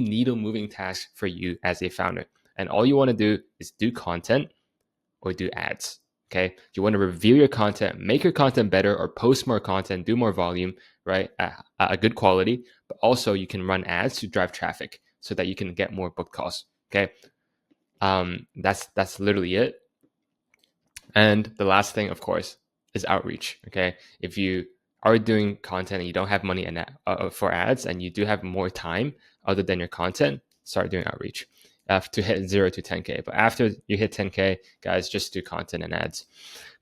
needle moving task for you as a founder. And all you want to do is do content or do ads. Okay. You want to review your content, make your content better, or post more content, do more volume, right? At a good quality. But also, you can run ads to drive traffic so that you can get more booked calls. Okay. That's literally it. And the last thing, of course, is outreach. Okay. If you are doing content and you don't have money for ads and you do have more time other than your content, start doing outreach to hit 0 to 10K. But after you hit 10K, guys, just do content and ads.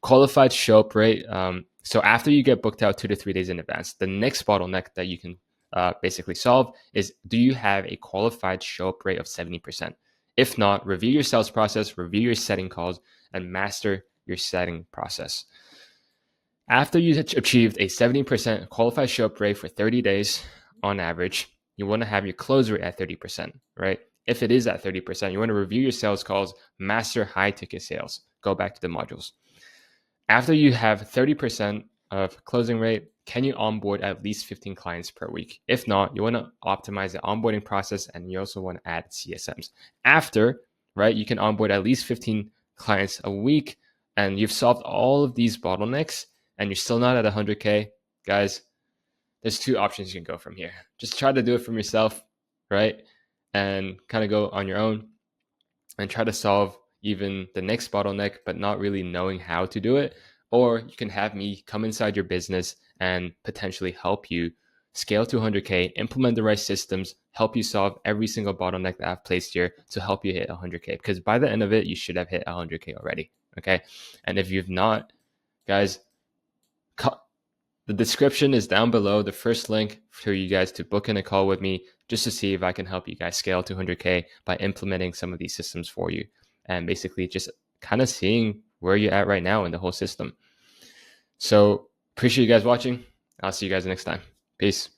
Qualified show up rate. So after you get booked out 2 to 3 days in advance, the next bottleneck that you can basically solve is, do you have a qualified show up rate of 70%? If not, review your sales process, review your setting calls, and master your setting process. After you achieved a 70% qualified show up rate for 30 days on average, you want to have your close rate at 30%, right? If it is at 30%, you want to review your sales calls, master high ticket sales. Go back to the modules. After you have 30% of closing rate, can you onboard at least 15 clients per week? If not, you want to optimize the onboarding process, and you also want to add CSMs. After, right, you can onboard at least 15 clients a week, and you've solved all of these bottlenecks, and you're still not at 100K, guys, there's two options you can go from here. Just try to do it from yourself, right? And kind of go on your own and try to solve even the next bottleneck, but not really knowing how to do it. Or you can have me come inside your business and potentially help you scale to 100K, implement the right systems, help you solve every single bottleneck that I've placed here to help you hit 100K. Because by the end of it, you should have hit 100K already. Okay. And if you've not, guys, the description is down below, the first link for you guys to book in a call with me just to see if I can help you guys scale to 100K by implementing some of these systems for you and basically just kind of seeing where you're at right now in the whole system. So appreciate you guys watching. I'll see you guys next time. Peace.